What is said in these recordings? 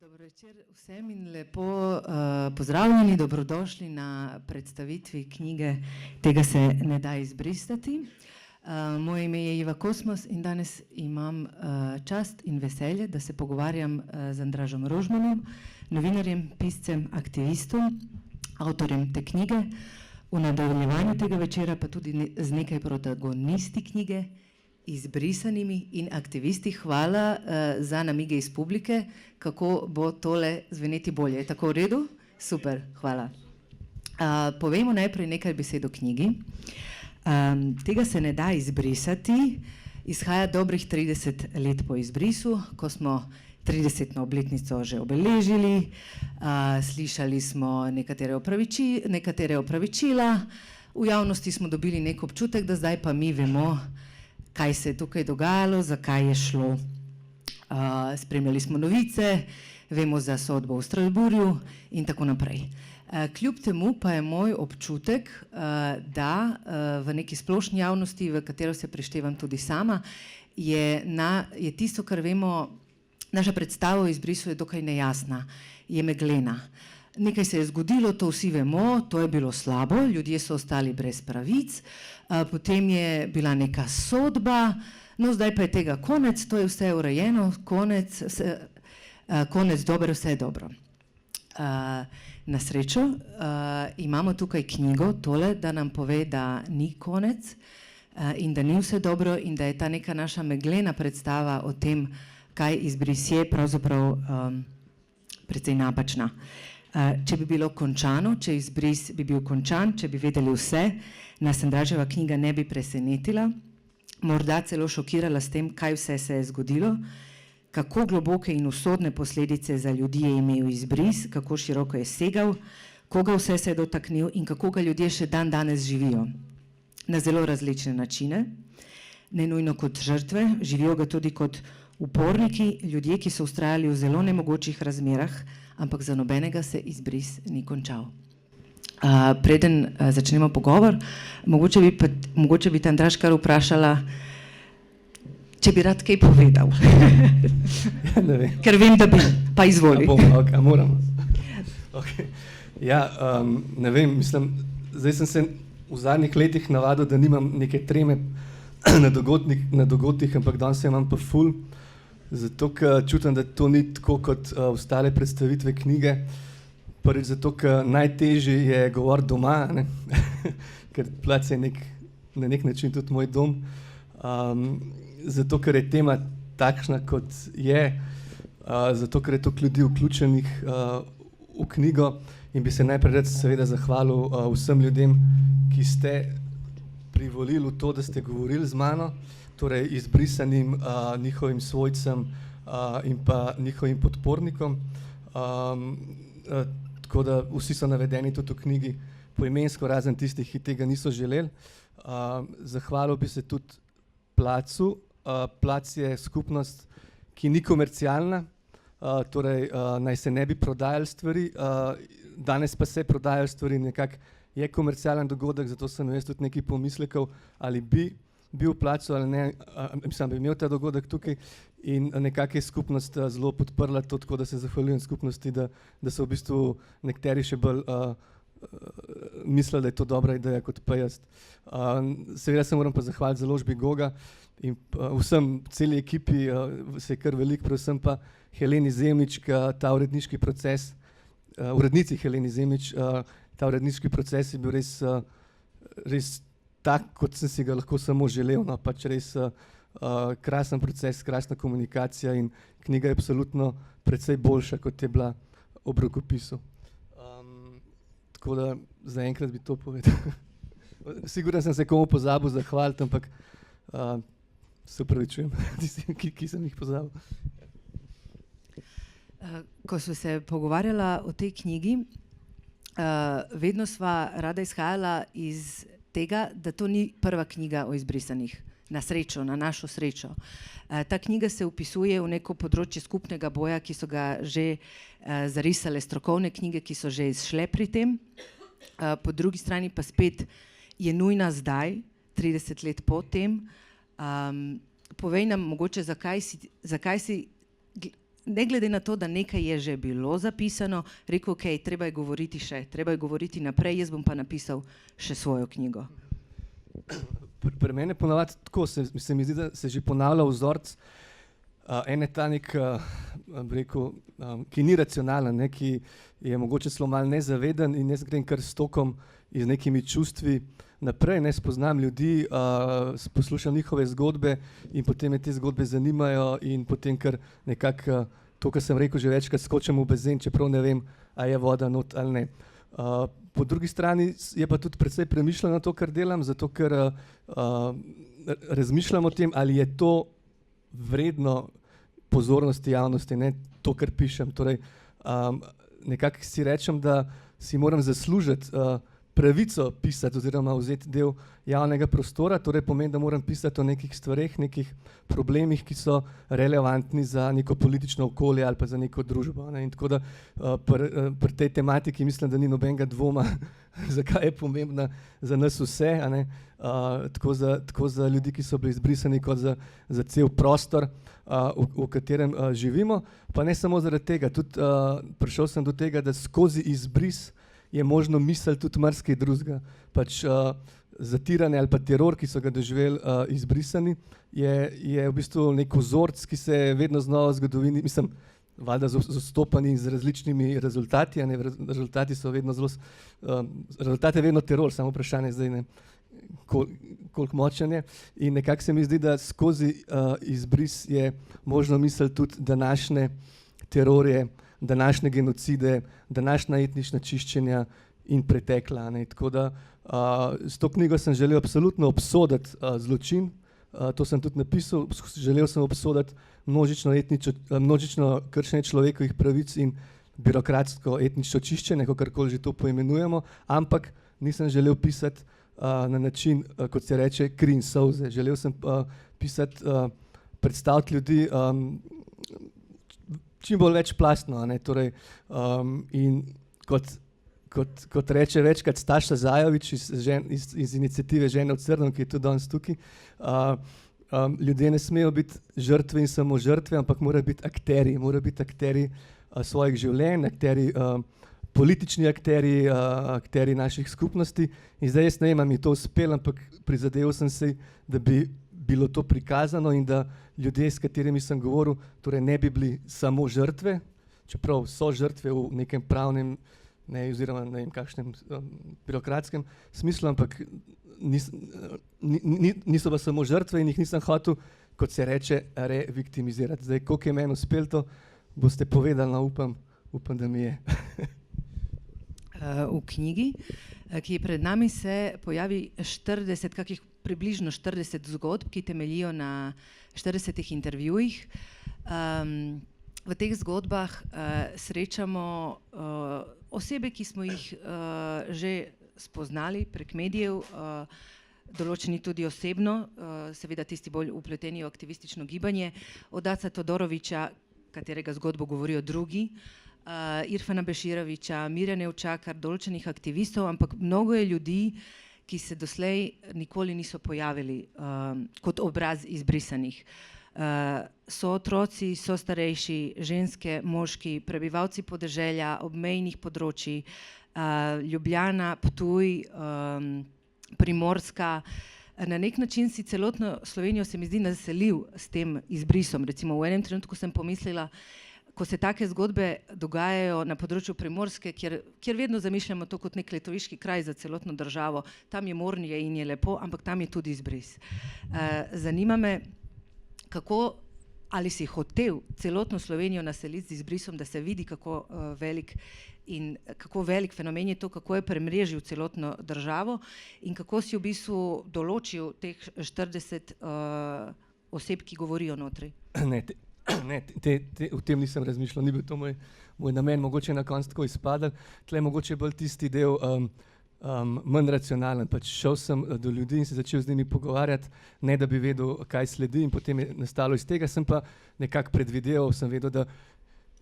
Dober večer vsem in lepo pozdravljeni, dobrodošli na predstavitvi knjige Tega se ne da izbrisati. Moje ime je Iva Kosmos in danes imam čast in veselje, da se pogovarjam z Andražom Rožmanom, novinarjem, piscem, aktivistom, avtorjem te knjige. V nadaljevanju tega večera pa tudi z nekaj protagonisti knjige, izbrisanimi in aktivisti. Hvala za namige iz publike, kako bo tole zveneti bolje. Je tako v redu? Super, hvala. Povejmo najprej nekaj besed o knjigi. Tega se ne da izbrisati. Izhaja dobrih 30 let po izbrisu, ko smo 30. obletnico že obeležili. Slišali smo nekatere opravičila. V javnosti smo dobili nek občutek, da zdaj pa mi vemo, kaj se je tukaj dogajalo, zakaj je šlo. Spremljali smo novice, vemo za sodbo v Strasbourgu in tako naprej. Kljub temu pa je moj občutek, da v neki splošni javnosti, v katero se prištevam tudi sama, je tisto, kar vemo, naša predstava o izbrisu je dokaj nejasna, je meglena. Nekaj se je zgodilo, to vsi vemo, to je bilo slabo, ljudje so ostali brez pravic, potem je bila neka sodba, no zdaj pa je tega konec, to je vse urejeno, konec dobro, vse je dobro. Na srečo imamo tukaj knjigo, tole, da nam pove, da ni konec in da ni vse dobro in da je ta neka naša meglena predstava o tem, kaj izbris je, pravzaprav precej napačna. Če bi bilo končano, če izbris bi bil končan, če bi vedeli vse, nas Andraževa knjiga ne bi presenetila, morda celo šokirala s tem, kaj vse se je zgodilo, kako globoke in usodne posledice za ljudi je imel izbris, kako široko je segal, koga vse se je dotaknil in kako ga ljudje še dan danes živijo. Na zelo različne načine, ne nujno kot žrtve, živijo ga tudi kot uporniki, ljudje, ki so vztrajali v zelo nemogočih razmerah, ampak za nobenega se izbris ni končal. Preden začnemo pogovor, mogoče bi te Andraž kar vprašala, če bi rad kaj povedal. Ne vem. Ker vem, da bi, pa izvoli. A moram? Ja, ne vem, mislim, zdaj sem se v zadnjih letih navadil, da nimam neke treme na dogodkih, ampak danes imam pa ful, zato ker čutim, da to ni tako kot ostale predstavitve knjige. Prvič zato, ker najtežje je govoriti doma, ne? Ker plac je na nek način tudi moj dom. Zato, ker je tema takšna, kot je, zato, ker je toliko ljudi vključenih v knjigo in bi se najprej rad seveda zahvalil vsem ljudem, ki ste privolili v to, da ste govorili z mano, torej izbrisanim, njihovim svojcem in pa njihovim podpornikom. Tako da vsi so navedeni tudi v knjigi poimensko, razen tistih, ki tega niso želeli. Zahvalil bi se tudi Placu. Plac je skupnost, ki ni komercialna, torej naj se ne bi prodajali stvari, danes pa se prodajajo stvari, nekako je komercialen dogodek, zato sem jaz tudi nekaj pomislekov, ali bi bil v Placu ali ne, mislim, bi imel ta dogodek tukaj in nekako je skupnost zelo podprla to, tako da se zahvaljujem skupnosti, da so v bistvu nekateri še bolj mislili, da je to dobra ideja kot pa jaz. Seveda se moram pa zahvaliti založbi Goga in vsem, celi ekipi, se je kar veliko, predvsem pa Heleni Zemljič, ta uredniški proces, urednici Heleni Zemljič, ta uredniški proces je bil res tak, kot sem si ga lahko samo želel, no, pač res krasen proces, krasna komunikacija in knjiga je absolutno precej boljša, kot je bila ob rokopisu. Tako da zaenkrat bi to povedal. Sigurno sem se komu pozabil zahvaliti, ampak se opravičujem tistim, ki sem jih pozabil. Ko sva se pogovarjala o tej knjigi, vedno sva rada izhajala iz tega, da to ni prva knjiga o izbrisanih. Na srečo, na našo srečo. Ta knjiga se vpisuje v neko področje skupnega boja, ki so ga že zarisale strokovne knjige, ki so že izšle pri tem. Po drugi strani pa spet je nujna zdaj, 30 let po tem. Povej nam mogoče, zakaj si ne glede na to, da nekaj je že bilo zapisano, rekel, ok, treba je govoriti še, treba je govoriti naprej, jaz bom pa napisal še svojo knjigo. Pri meni je ponavadi tako, se mi zdi, da se že ponavlja vzorec, en je ta nek, rekel, ki ni racionalen, ne, ki je mogoče celo malo nezaveden in jaz grem kar s tokom in z nekimi čustvi naprej, ne, spoznam ljudi, poslušam njihove zgodbe in potem me te zgodbe zanimajo in potem kar nekako, to, kar sem rekel že večkrat, skočim v bazen, čeprav ne vem, a je voda not ali ne. Po drugi strani je pa tudi precej premišljeno to, kar delam, zato ker razmišljam o tem, ali je to vredno pozornosti javnosti, ne, to, kar pišem. Torej, nekako si rečem, da si moram zaslužiti pravico pisati oziroma vzeti del javnega prostora, torej pomeni, da moram pisati o nekih stvareh, nekih problemih, ki so relevantni za neko politično okolje ali pa za neko družbo. Ne. In tako da pri tej tematiki mislim, da ni nobenega dvoma, zakaj je pomembna za nas vse, a ne. Tako za ljudi, ki so bili izbrisani, kot za cel prostor, v katerem živimo. Pa ne samo zaradi tega, tudi prišel sem do tega, da skozi izbris je možno misliti tudi marsikaj drugega. Pač zatiranje ali pa teror, ki so ga doživeli izbrisani, je v bistvu nek vzorec, ki se vedno znova v zgodovini, mislim, valjda zastopani z različnimi rezultati, ne, rezultati so vedno zelo, rezultat je vedno teror, samo vprašanje zdaj, ne, koliko močen je. In nekako se mi zdi, da skozi izbris je možno misliti tudi današnje terorje, današnje genocide, današnja etnična čiščenja in pretekla. Ne. Tako da s to knjigo sem želel absolutno obsoditi zločin, to sem tudi napisal, želel sem obsoditi množično kršenje človekovih pravic in birokratsko etnično čiščenje, kakorkoli že to poimenujemo, ampak nisem želel pisati na način, kot se reče, kri in solze. Želel sem pisati, predstaviti ljudi čim bolj večplastno, ne, torej, in kot reče večkrat Staša Zajovič iz iniciative Žene v crnem, ki je tudi danes tukaj, ljudje ne smejo biti žrtve in samo žrtve, ampak morajo biti akterji svojih življenj, akterji, politični akterji naših skupnosti. In zdaj jaz ne vem, ali mi je to uspelo, ampak prizadeval sem se, da bi bilo to prikazano in da ljudje, s katerimi sem govoril, torej ne bi bili samo žrtve, čeprav so žrtve v nekem pravnem, ne, oziroma ne vem kakšnem birokratskem smislu, ampak niso pa samo žrtve in jih nisem hotel, kot se reče, reviktimizirati. Zdaj, koliko je meni uspelo to, boste povedali, no, upam, da mi je. V knjigi, ki je pred nami, se pojavi približno 40 zgodb, ki temeljijo na 40 intervjujih. V teh zgodbah srečamo osebe, ki smo jih že spoznali prek medijev, določeni tudi osebno, seveda tisti bolj vpleteni v aktivistično gibanje, od Aca Todorovića, katerega zgodbo govorijo drugi, Irfana Beširovića, Mirjane Učakar, določenih aktivistov, ampak mnogo je ljudi, ki se doslej nikoli niso pojavili kot obraz izbrisanih. So otroci, so starejši, ženske, moški, prebivalci podeželja, obmejnih področij, Ljubljana, Ptuj, Primorska. Na nek način si celotno Slovenijo, se mi zdi, naselil s tem izbrisom. Recimo v enem trenutku sem pomislila, ko se take zgodbe dogajajo na področju Primorske, kjer vedno zamišljamo to kot nek letoviški kraj za celotno državo, tam je morje in je lepo, ampak tam je tudi izbris. Zanima me, ali si hotel celotno Slovenijo naseliti z izbrisom, da se vidi, kako velik fenomen je to, kako je premrežil celotno državo in kako si v bistvu določil teh 40 oseb, ki govorijo notri. Ne, v tem nisem razmišljal, ni bil to moj namen, mogoče na koncu tako izpadel. Tle mogoče bolj tisti del manj racionalen. Pač šel sem do ljudi in se začel z njimi pogovarjati, ne da bi vedel, kaj sledi, in potem je nastalo iz tega, sem pa nekako predvideval, sem vedel, da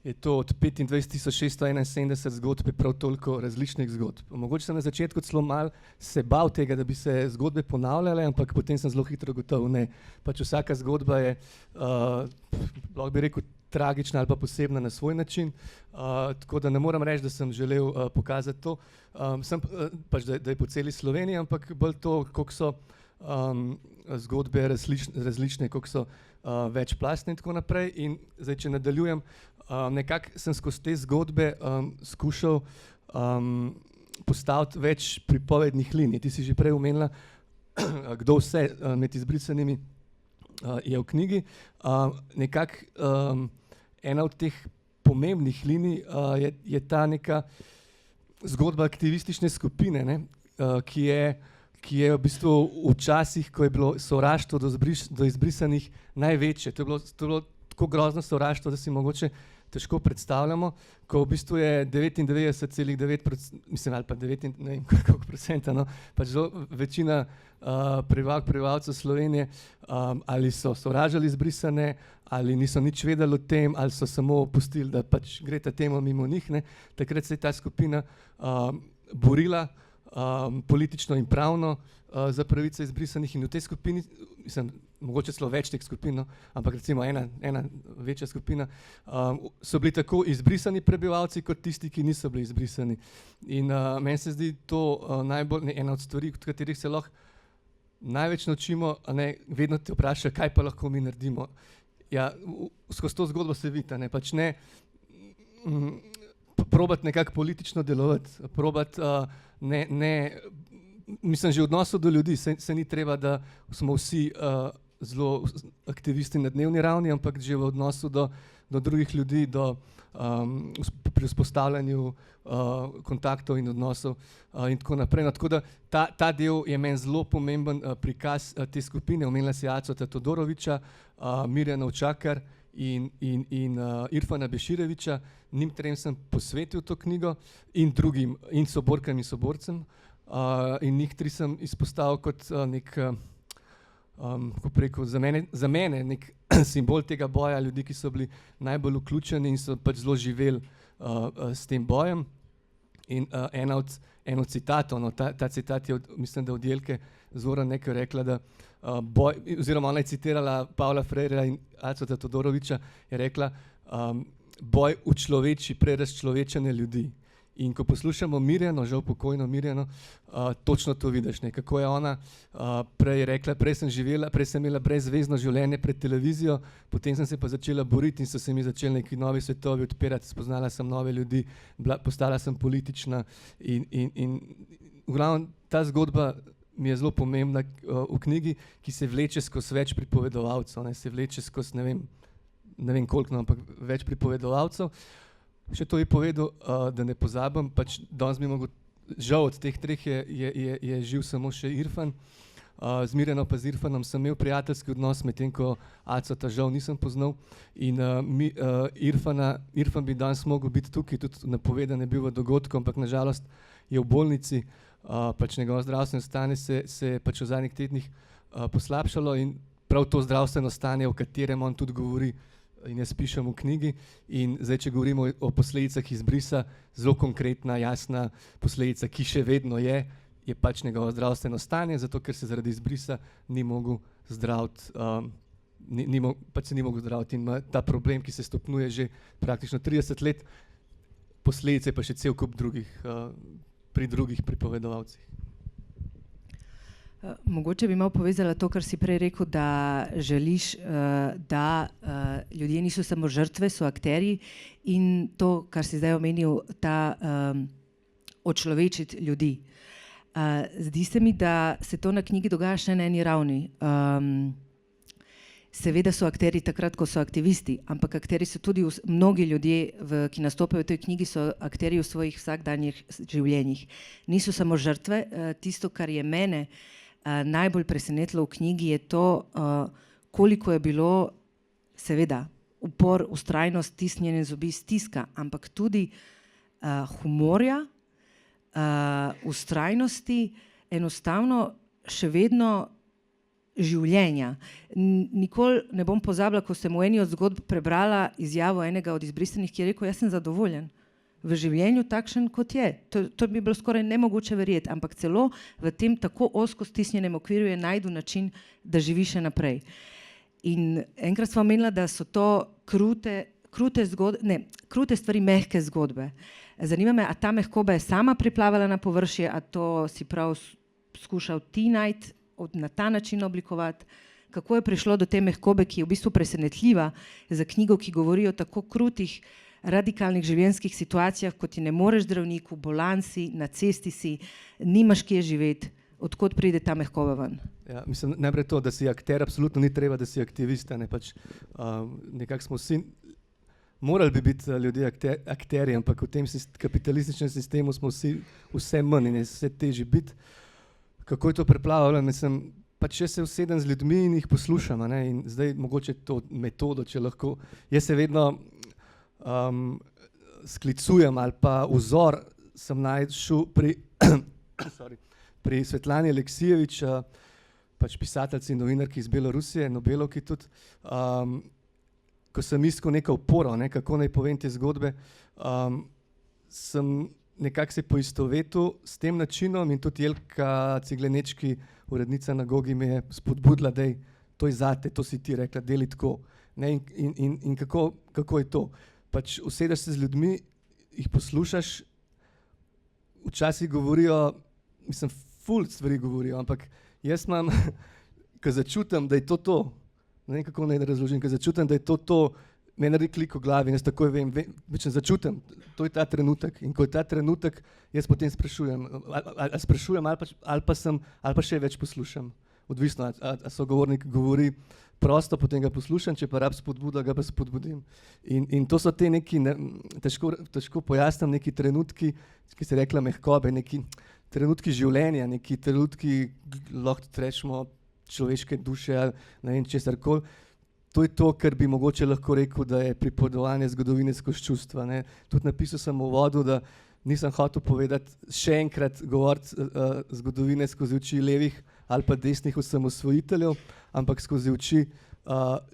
je to od 25.671 zgodb prav toliko različnih zgodb. Mogoče sem na začetku celo malo se bal tega, da bi se zgodbe ponavljale, ampak potem sem zelo hitro ugotovil, ne. Pač vsaka zgodba je, lahko bi rekel, tragična ali pa posebna na svoj način, tako da ne moram reči, da sem želel pokazati to, pač da je po celi Sloveniji, ampak bolj to, koliko so zgodbe različne, koliko so večplastne in tako naprej. In zdaj, če nadaljujem, nekako sem skozi te zgodbe skušal postaviti več pripovednih linij. Ti si že prej omenila, kdo vse med izbrisanimi je v knjigi. Nekako ena od teh pomembnih linij je ta neka zgodba aktivistične skupine, ne, ki je v bistvu včasih, ko je bilo sovraštvo do izbrisanih največje. To je bilo tako grozno sovraštvo, da si mogoče težko predstavljamo, ko v bistvu je 99,9%, mislim, ali pa 9, ne vem koliko procenta, no, pač večina prebivalcev Slovenije ali so sovražili izbrisane, ali niso nič vedeli o tem, ali so samo pustili, da pač gre ta tema mimo njih, ne. Takrat se je ta skupina borila politično in pravno za pravice izbrisanih in v tej skupini, mislim, mogoče celo več teh skupin, no, ampak recimo ena večja skupina, so bili tako izbrisani prebivalci kot tisti, ki niso bili izbrisani. In meni se zdi to ena od stvari, od katerih se lahko največ naučimo, ne, vedno te vpraša, kaj pa lahko mi naredimo. Ja, skozi to zgodbo se vidi, ne, pač ne probati nekako politično delovati, probati mislim, že v odnosu do ljudi, se ni treba, da smo vsi zelo aktivisti na dnevni ravni, ampak že v odnosu do drugih ljudi, pri vzpostavljanju kontaktov in odnosov in tako naprej. No, tako da ta del je meni zelo pomemben prikaz te skupine. Omenila si Aceta Todorovića, Mirjana Učakar in Irfana Beširevića. Njim trem sem posvetil to knjigo in drugim, in soborkam in soborcem. In njih tri sem izpostavil kot nek, kako bi rekel, za mene nek simbol tega boja, ljudi, ki so bili najbolj vključeni in so pač zelo živeli s tem bojem. In en od citatov, no, ta citat je, mislim, da od Jelke Zoran nekaj rekla, da oziroma ona je citirala Pavla Freirja in Aceta Todorovića, je rekla, boj učloveči prerazčlovečene ljudi. In ko poslušamo Mirjano, žal pokojno Mirjano, točno to vidiš, ne, kako je ona prej rekla, prej sem imela brezvezno življenje pred televizijo, potem sem se pa začela boriti in so se mi začeli neki novi svetovi odpirati, spoznala sem nove ljudi, postala sem politična in v glavnem ta zgodba mi je zelo pomembna v knjigi, ki se vleče skozi več pripovedovalcev, ne, se vleče skozi ne vem koliko, no, ampak več pripovedovalcev. Še to bi povedal, da ne pozabim, pač danes bi mogel, žal od teh treh je živ samo še Irfan. Z Mirjano pa z Irfanom sem imel prijateljski odnos, medtem ko Aceta žal nisem poznal. In Irfan bi danes mogel biti tukaj, tudi napovedan je bil v dogodku, ampak nažalost je v bolnici, pač njegovo zdravstveno stanje se je pač v zadnjih tednih poslabšalo in prav to zdravstveno stanje, o katerem on tudi govori, in jaz pišem v knjigi. In zdaj, če govorimo o posledicah izbrisa, zelo konkretna, jasna posledica, ki še vedno je pač njegovo zdravstveno stanje, zato ker se zaradi izbrisa ni mogel zdraviti, pač se ni mogel zdraviti in ima ta problem, ki se stopnjuje že praktično 30 let, posledice pa še cel kup drugih, pri drugih pripovedovalcih. Mogoče bi malo povezala to, kar si prej rekel, da želiš, da ljudje niso samo žrtve, so akterji, in to, kar si zdaj omenil, ta očlovečiti ljudi. Zdi se mi, da se to na knjigi dogaja še na eni ravni. Seveda so akterji takrat, ko so aktivisti, ampak akterji so tudi mnogi ljudje, ki nastopajo v tej knjigi, so akterji v svojih vsakdanjih življenjih. Niso samo žrtve. Tisto, kar je mene najbolj presenetilo v knjigi, je to, koliko je bilo, seveda, upor, vztrajnost, stisnjene zobi, stiska, ampak tudi humorja, vztrajnosti, enostavno še vedno življenja. Nikoli ne bom pozabila, ko sem v eni od zgodb prebrala izjavo enega od izbrisanih, ki je rekel, jaz sem zadovoljen v življenju takšen, kot je. To bi bilo skoraj nemogoče verjeti, ampak celo v tem tako ozko stisnjenem okvirju je najdu način, da živi še naprej. In enkrat sva omenila, da so to krute stvari, mehke zgodbe. Zanima me, a ta mehkoba je sama priplavala na površje, a to si prav skušal ti najti, na ta način oblikovati? Kako je prišlo do te mehkobe, ki je v bistvu presenetljiva za knjigo, ki govori o tako krutih, radikalnih življenjskih situacijah, kot ti ne moreš zdravniku, bolan si, na cesti si, nimaš kje živeti, odkot pride ta mehkoba ven? Ja, mislim, najprej to, da si akter, absolutno ni treba, da si aktivist, ne, pač, nekako smo vsi, morali bi biti ljudje akterji, ampak v tem kapitalističnem sistemu smo vse manj in je vse težje biti. Kako je to preplavljalo? Mislim, pač če se usedem z ljudmi in jih poslušam, ne, in zdaj mogoče to metodo, če lahko, jaz se vedno sklicujem ali pa vzor sem našel pri Svetlani Aleksijevič, pač pisateljci in novinarki iz Belorusije, Nobelovki tudi, ko sem iskal neko oporo, ne, kako naj povem te zgodbe, sem nekako se poistovetil s tem načinom in tudi Jelka Ciglenečki, urednica na Gogi, me je spodbudila, da to je zate, to si ti rekla, deli tako. Ne, in kako je to? Pač usedeš se z ljudmi, jih poslušaš, včasih govorijo, mislim, ful stvari govorijo, ampak jaz imam, ko začutim, da je to, ne vem, kako naj razložim, ko začutim, da je to, me naredi klik v glavi in jaz takoj vem, začutim, to je ta trenutek in ko je ta trenutek, jaz potem sprašujem, ali pa še več poslušam, odvisno, a sogovornik govori prosto, potem ga poslušam, če pa rab spodbuda, ga pa spodbudim. In to so te neki, težko pojasnim, neki trenutki, ki se rekla mehkobe, neki trenutki življenja, neki trenutki, lahko rečemo, človeške duše ali ne vem česarkoli. To je to, kar bi mogoče lahko rekel, da je pripovedovanje zgodovine skozi čustva. Ne. Tudi napisal sem v uvodu, da nisem hotel povedati še enkrat govoriti zgodovine skozi oči levih ali pa desnih osamosvojiteljev, ampak skozi oči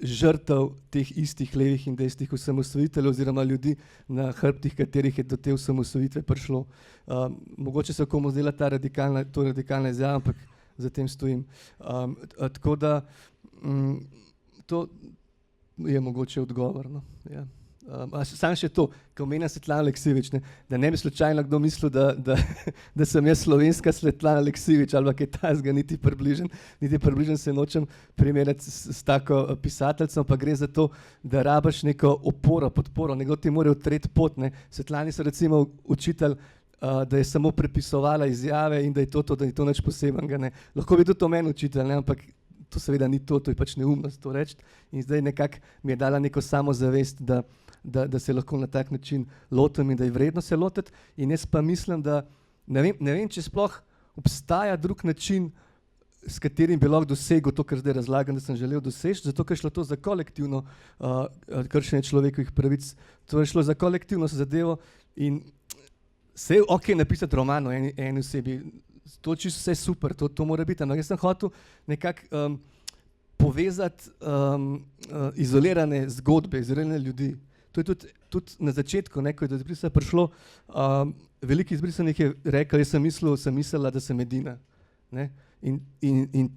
žrtev teh istih levih in desnih osamosvojiteljev oziroma ljudi, na hrbtih katerih je do te osamosvojitve prišlo. Mogoče se komu zdela to radikalna izjava, ampak za tem stojim. Tako da to je mogoče odgovor. No. Ja. Samo še to, ko omenjam Svetlana Aleksijevič, da ne bi slučajno kdo mislil, da sem jaz slovenska Svetlana Aleksijevič ali kaj takega, niti približen se nočem primerjati s tako pisateljcem, pa gre za to, da rabaš neko oporo, podporo, nekdo ti mora utreti pot. Ne. Svetlani so recimo učitelj, da je samo prepisovala izjave in da je da je to nič posebenega. Ne. Lahko bi tudi to meni učitelj, ne, ampak to seveda ni to je pač neumnost to reči. In zdaj nekako mi je dala neko samozavest, da se lahko na tak način lotim in da je vredno se lotiti. In jaz pa mislim, da ne vem, če sploh obstaja drug način, s katerim bi lahko dosegel to, kar zdaj razlagam, da sem želel doseči, zato ker je šlo to za kolektivno kršenje človekovih pravic. To je šlo za kolektivno zadevo in se je ok napisati roman o eni osebi, to čisto vse super, to mora biti, ampak jaz sem hotel nekako povezati izolirane zgodbe, izolirane ljudi. To je tudi na začetku, ko je do izbrisa prišlo, veliko izbrisanih je rekel, jaz sem mislila, da sem edina. Ne? In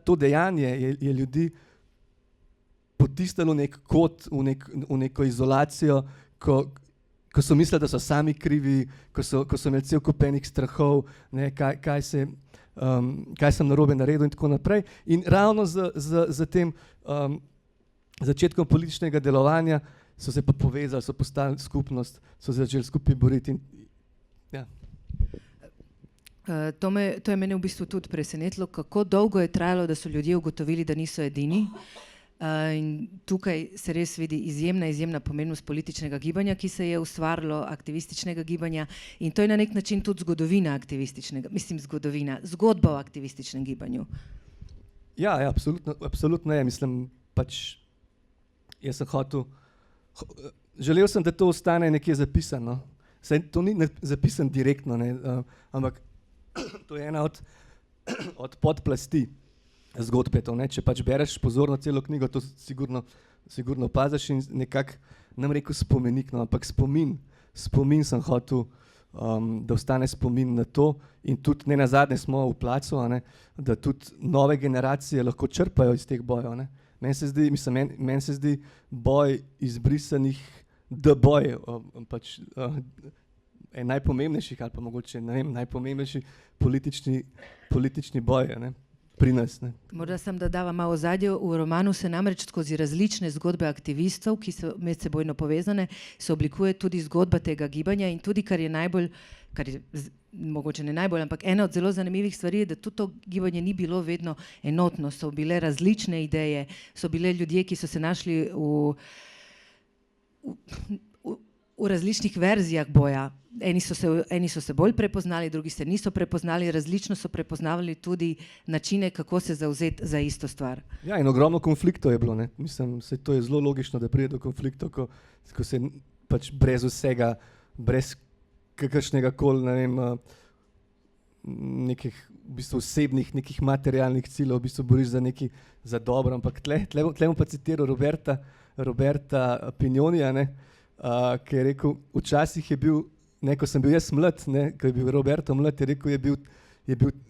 to dejanje je ljudi potisnilo v nek kot, v neko izolacijo, ko so mislili, da so sami krivi, ko so imeli cel kup enih strahov, ne, kaj sem narobe naredil in tako naprej. In ravno z tem začetkom političnega delovanja so se pa povezali, so postali skupnost, so se začeli skupaj boriti. Ja. To je mene v bistvu tudi presenetilo, kako dolgo je trajalo, da so ljudje ugotovili, da niso edini. In tukaj se res vidi izjemna pomembnost političnega gibanja, ki se je ustvarilo, aktivističnega gibanja, in to je na nek način tudi zgodovina aktivističnega, zgodba o aktivističnem gibanju. Ja, absolutno je, mislim, pač jaz sem želel sem, da to ostane nekje zapisano. Saj to ni zapisan direktno, ne, ampak to je ena od podplasti zgodbe, to, ne? Če pač bereš pozorno celo knjigo, to sigurno opaziš in nekako, nam rekel spomenik, no, ampak spomin sem hotel, da ostane spomin na to in tudi ne nazadnje smo v placu, ne? Da tudi nove generacije lahko črpajo iz teh bojev, ne? Meni se zdi, meni se zdi boj izbrisanih, da boj, pač najpomembnejših ali pa mogoče, ne vem, najpomembnejši politični boj, ne, pri nas. Ne. Morda sem dodala malo ozadje. V romanu se namreč skozi različne zgodbe aktivistov, ki so medsebojno povezane, se oblikuje tudi zgodba tega gibanja in tudi, kar je najbolj, mogoče ne najbolj, ampak ena od zelo zanimivih stvari je, da tudi to gibanje ni bilo vedno enotno, so bile različne ideje, so bile ljudje, ki so se našli v različnih verzijah boja. Eni so se bolj prepoznali, drugi se niso prepoznali, različno so prepoznavali tudi načine, kako se zauzeti za isto stvar. Ja, in ogromno konfliktov je bilo, ne. Mislim, to je zelo logično, da pride do konfliktov, ko se pač brez vsega, brez kakršnega koli, ne vem, nekih v bistvu osebnih, nekih materialnih ciljev, v bistvu boriš za dobro, ampak tle bom pa citiral Roberta Pignonija, ne, ki je rekel, včasih je bil, ne, ko sem bil jaz mlad, ne, ko je bil Roberto mlad, je rekel,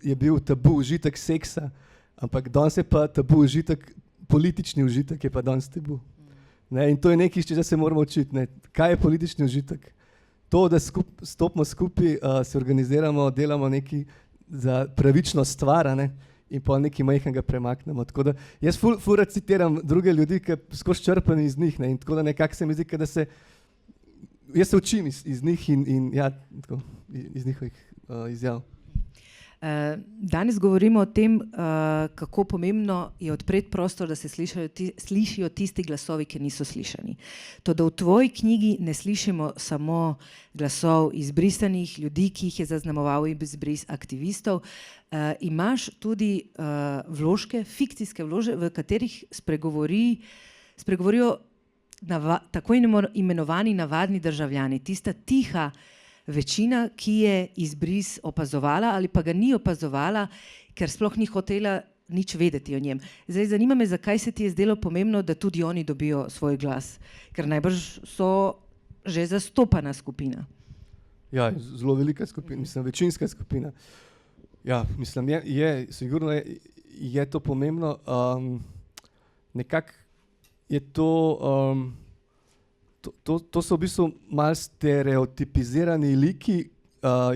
je bil tabu užitek seksa, ampak danes je pa tabu užitek, politični užitek je pa danes tabu. Ne, in to je nekaj, če se moramo učiti, ne. Kaj je politični užitek? To, da stopimo skupaj, se organiziramo, delamo nekaj za pravično stvar, ne, in pa nekaj majhnega premaknemo. Tako da jaz ful rad citiram druge ljudi, ki skozi črpam iz njih, ne, in tako da nekako se mi zdi, da se jaz se učim iz njih in ja, tako, iz njihovih izjav. Danes govorimo o tem, kako pomembno je odpreti prostor, da se slišijo tisti glasovi, ki niso slišani. To, da v tvoji knjigi ne slišimo samo glasov izbrisanih ljudi, ki jih je zaznamoval izbris aktivistov, imaš tudi vložke, fikcijske vlože, v katerih spregovorijo tako imenovani navadni državljani, tista tiha večina, ki je izbris opazovala ali pa ga ni opazovala, ker sploh ni hotela nič vedeti o njem. Zdaj, zanima me, zakaj se ti je zdelo pomembno, da tudi oni dobijo svoj glas, ker najbrž so že zastopana skupina. Ja, zelo velika skupina, mislim, večinska skupina. Ja, mislim, sigurno je to pomembno. Nekako je to so v bistvu malo stereotipizirani liki,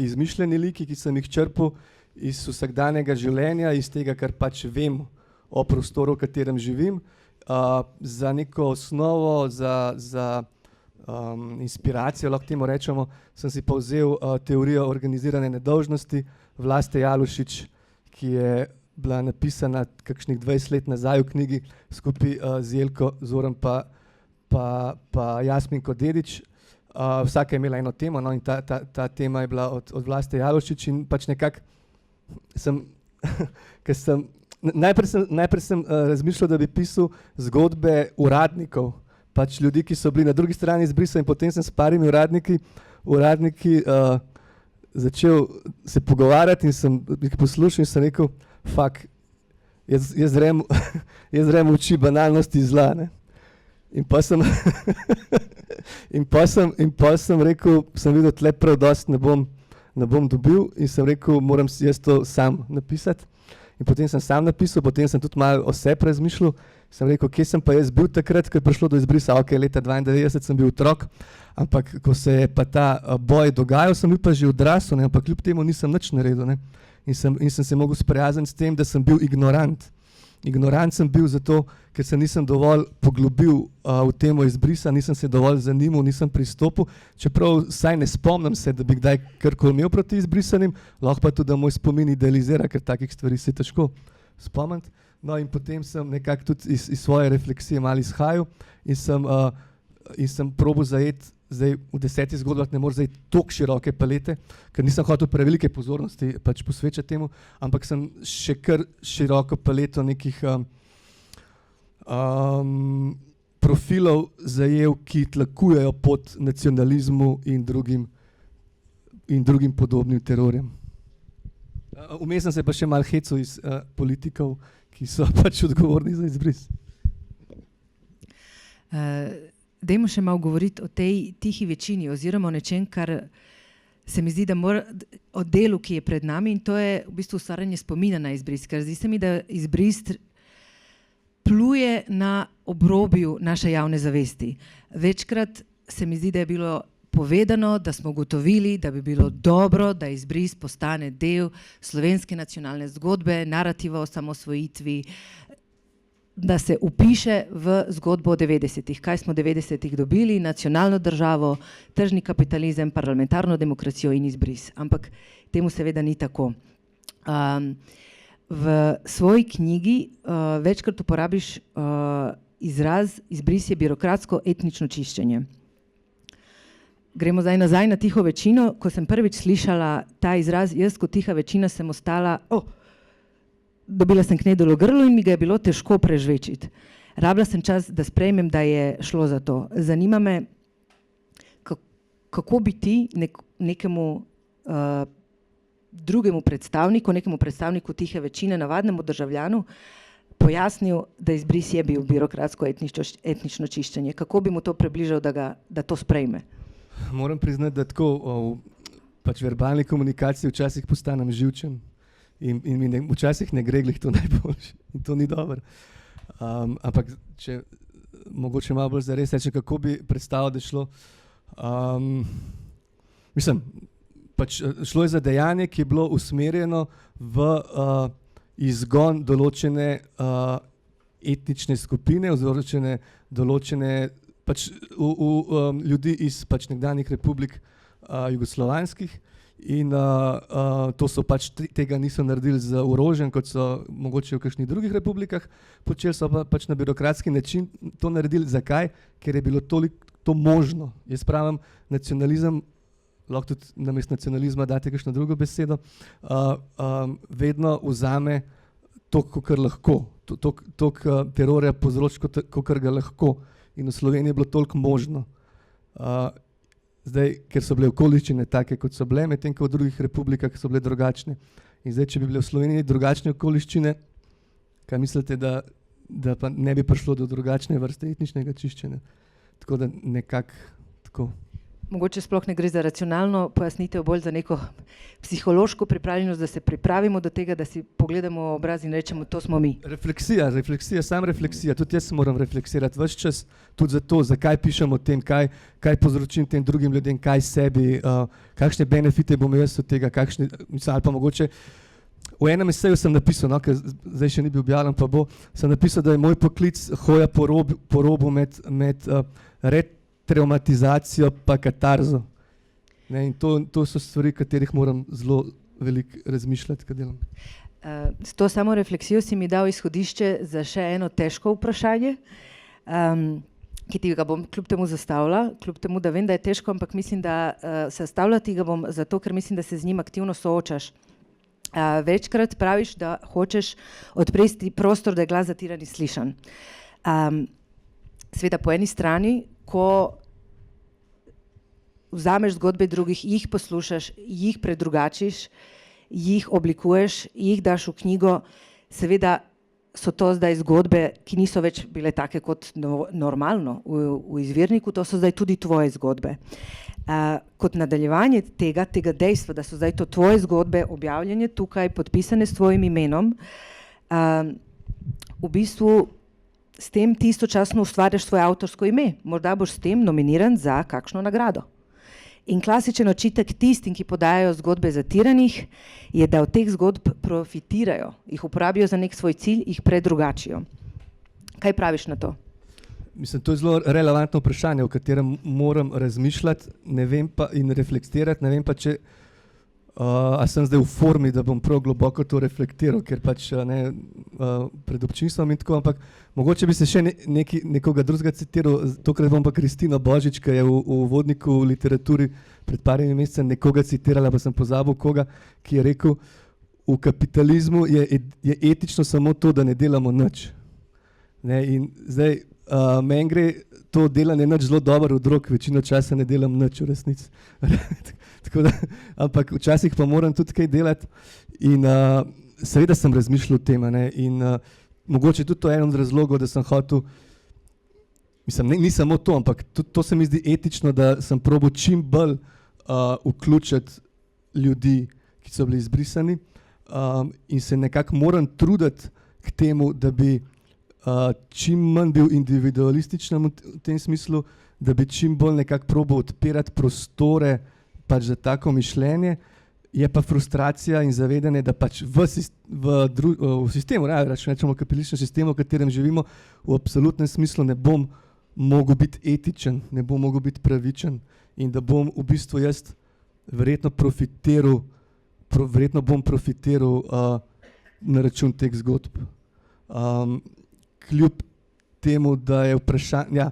izmišljeni liki, ki sem jih črpal iz vsakdanjega življenja, iz tega, kar pač vem o prostoru, v katerem živim. Za neko osnovo, za inspiracijo, lahko temu rečemo, sem si pa vzel teorijo organizirane nedolžnosti Vlaste Jalušič, ki je bila napisana kakšnih 20 let nazaj v knjigi skupaj z Jelko Zoran pa Jasminko Dedić. Vsaka je imela eno temo, no, in ta tema je bila od Vlaste Jalušič in pač nekako najprej sem razmišljal, da bi pisal zgodbe uradnikov, pač ljudi, ki so bili na drugi strani izbrisa, in potem sem s parimi uradniki začel se pogovarjati in sem jih poslušal in sem rekel, jaz zrem v oči banalnosti zla, ne. In pa sem rekel, sem videl, tle prav dosti ne bom dobil in sem rekel, moram si jaz to sam napisati. In potem sem sam napisal, potem sem tudi malo o sebi razmišljal, sem rekel, kje sem pa jaz bil takrat, ko je prišlo do izbrisa, ok, leta 92 sem bil otrok, ampak ko se je pa ta boj dogajal, sem bil pa že odrasel, ne, ampak kljub temu nisem nič naredil, ne. In sem se mogel sprijazniti s tem, da sem bil ignorant. Ignorant sem bil zato, ker se nisem dovolj poglobil v temo izbrisa, nisem se dovolj zanimal, nisem pristopil, čeprav saj ne spomnim se, da bi kdaj karkoli imel proti izbrisanim, lahko pa tudi, da moj spomin idealizira, ker takih stvari se je težko spomniti. No in potem sem nekako tudi iz svoje refleksije malo izhajal in sem probal zajeti, zdaj v 10 zgodbah ne moreš zajeti toliko široke palete, ker nisem hotel prevelike pozornosti pač posvečati temu, ampak sem še kar široko paleto nekih profilov zajel, ki tlakujejo pod nacionalizmu in drugim podobnim terorjem. Vmes sem se pa še malo hecel iz politikov, ki so pač odgovorni za izbris. Dajmo še malo govoriti o tej tihi večini oziroma o nečem, kar se mi zdi, da mora o delu, ki je pred nami, in to je v bistvu ustvarjanje spomina na izbris, ker zdi se mi, da izbris pluje na obrobju naše javne zavesti. Večkrat se mi zdi, da je bilo povedano, da smo ugotovili, da bi bilo dobro, da izbris postane del slovenske nacionalne zgodbe, narativa o samosvojitvi, da se upiše v zgodbo o 90-ih. Kaj smo v 90-ih dobili? Nacionalno državo, tržni kapitalizem, parlamentarno demokracijo in izbris. Ampak temu seveda ni tako. V svoji knjigi večkrat uporabiš izraz izbris je birokratsko etnično čiščenje. Gremo zdaj nazaj na tiho večino. Ko sem prvič slišala ta izraz, jaz kot tiha večina sem ostala, dobila sem knedlo v grlu in mi ga je bilo težko prežvečiti. Rabila sem čas, da sprejmem, da je šlo za to. Zanima me, kako bi ti nekemu drugemu predstavniku tihe večine, navadnemu državljanu, pojasnil, da izbris je bil birokratsko etnično čiščenje. Kako bi mu to približal, da to sprejme? Moram priznati, da tako v verbalni komunikaciji včasih postanem živčen in mi včasih ne gre glih to najboljše in to ni dobro. Ampak če mogoče malo bolj zares reče, kako bi predstavil, da je šlo. Šlo je za dejanje, ki je bilo usmerjeno v izgon določene etnične skupine oziroma določene ljudi iz nekdanjih republik jugoslovanskih in to so tega niso naredili z orožjem, kot so mogoče v kakšnih drugih republikah, počeli so pa na birokratski način to naredili. Zakaj? Ker je bilo to možno. Jaz pravim, nacionalizem, lahko tudi namesto nacionalizma date kakšno drugo besedo, vedno vzame to, kar lahko, toliko terorja povzroči, kot ga lahko. In v Sloveniji je bilo toliko možno. Zdaj, ker so bile okoliščine take, kot so bile, medtem ko v drugih republikah so bile drugačne. In zdaj, če bi bile v Sloveniji drugačne okoliščine, kaj mislite, da pa ne bi prišlo do drugačne vrste etničnega čiščenja? Tako da nekako tako. Mogoče sploh ne gre za racionalno pojasnitev, bolj za neko psihološko pripravljenost, da se pripravimo do tega, da si pogledamo obraz in rečemo, to smo mi. Refleksija, sam refleksija. Tudi jaz moram refleksirati ves čas, tudi zato, zakaj pišem o tem, kaj povzročim tem drugim ljudem, kaj sebi, kakšne benefite bom jaz od tega, ali pa mogoče. V enem eseju sem napisal, ker zdaj še ni bil objavljen, pa sem napisal, da je moj poklic hoja po robu med traumatizacijo pa katarzo. In to so stvari, katerih moram zelo veliko razmišljati, kad delam. S to samo refleksijo si mi dal izhodišče za še eno težko vprašanje, ki ti ga bom kljub temu zastavila, kljub temu, da vem, da je težko, ampak mislim, da zastavljati ga bom zato, ker mislim, da se z njim aktivno soočaš. Večkrat praviš, da hočeš odpreti prostor, da je glas zatiran in slišan. Seveda po eni strani, ko vzameš zgodbe drugih, jih poslušaš, jih predrugačiš, jih oblikuješ, jih daš v knjigo, seveda so to zdaj zgodbe, ki niso več bile take kot normalno v izvirniku, to so zdaj tudi tvoje zgodbe. Kot nadaljevanje tega dejstva, da so zdaj to tvoje zgodbe objavljene tukaj, podpisane s tvojim imenom, v bistvu s tem ti istočasno ustvarjaš svoje avtorsko ime. Morda boš s tem nominiran za kakšno nagrado. In klasičen očitek tistim, ki podajajo zgodbe zatiranih, je, da od teh zgodb profitirajo, jih uporabijo za nek svoj cilj, jih predrugačijo. Kaj praviš na to? Mislim, to je zelo relevantno vprašanje, o katerem moram razmišljati, ne vem pa in reflektirati, ne vem pa, če a sem zdaj v formi, da bom prav globoko to reflektiral, ker pred občinstvom in tako, ampak mogoče bi se še nekoga drugega citiral, tokrat bom pa Kristino Božič, ki je v uvodniku v literaturi pred parimi meseci nekoga citirala, pa sem pozabil koga, ki je rekel, v kapitalizmu je etično samo to, da ne delamo nič. In zdaj, meni gre to delanje nič zelo dobro od rok, večino časa ne delam nič v resnici. Ampak včasih pa moram tudi kaj delati in seveda sem razmišljal o tem in mogoče tudi to je en od razlogov, da sem hotel, mislim, ni samo to, ampak tudi to se mi zdi etično, da sem probal čim bolj vključiti ljudi, ki so bili izbrisani in se nekako moram truditi k temu, da bi čim manj bil individualističen v tem smislu, da bi čim bolj nekako probal odpirati prostore pač za tako mišljenje, je pa frustracija in zavedanje, da pač v sistemu, rečemo kapitalističnem sistemu, v katerem živimo, v absolutnem smislu ne bom mogel biti etičen, ne bom mogel biti pravičen in da bom v bistvu jaz verjetno bom profitiral na račun teh zgodb. Kljub temu, da je vprašanje, ja,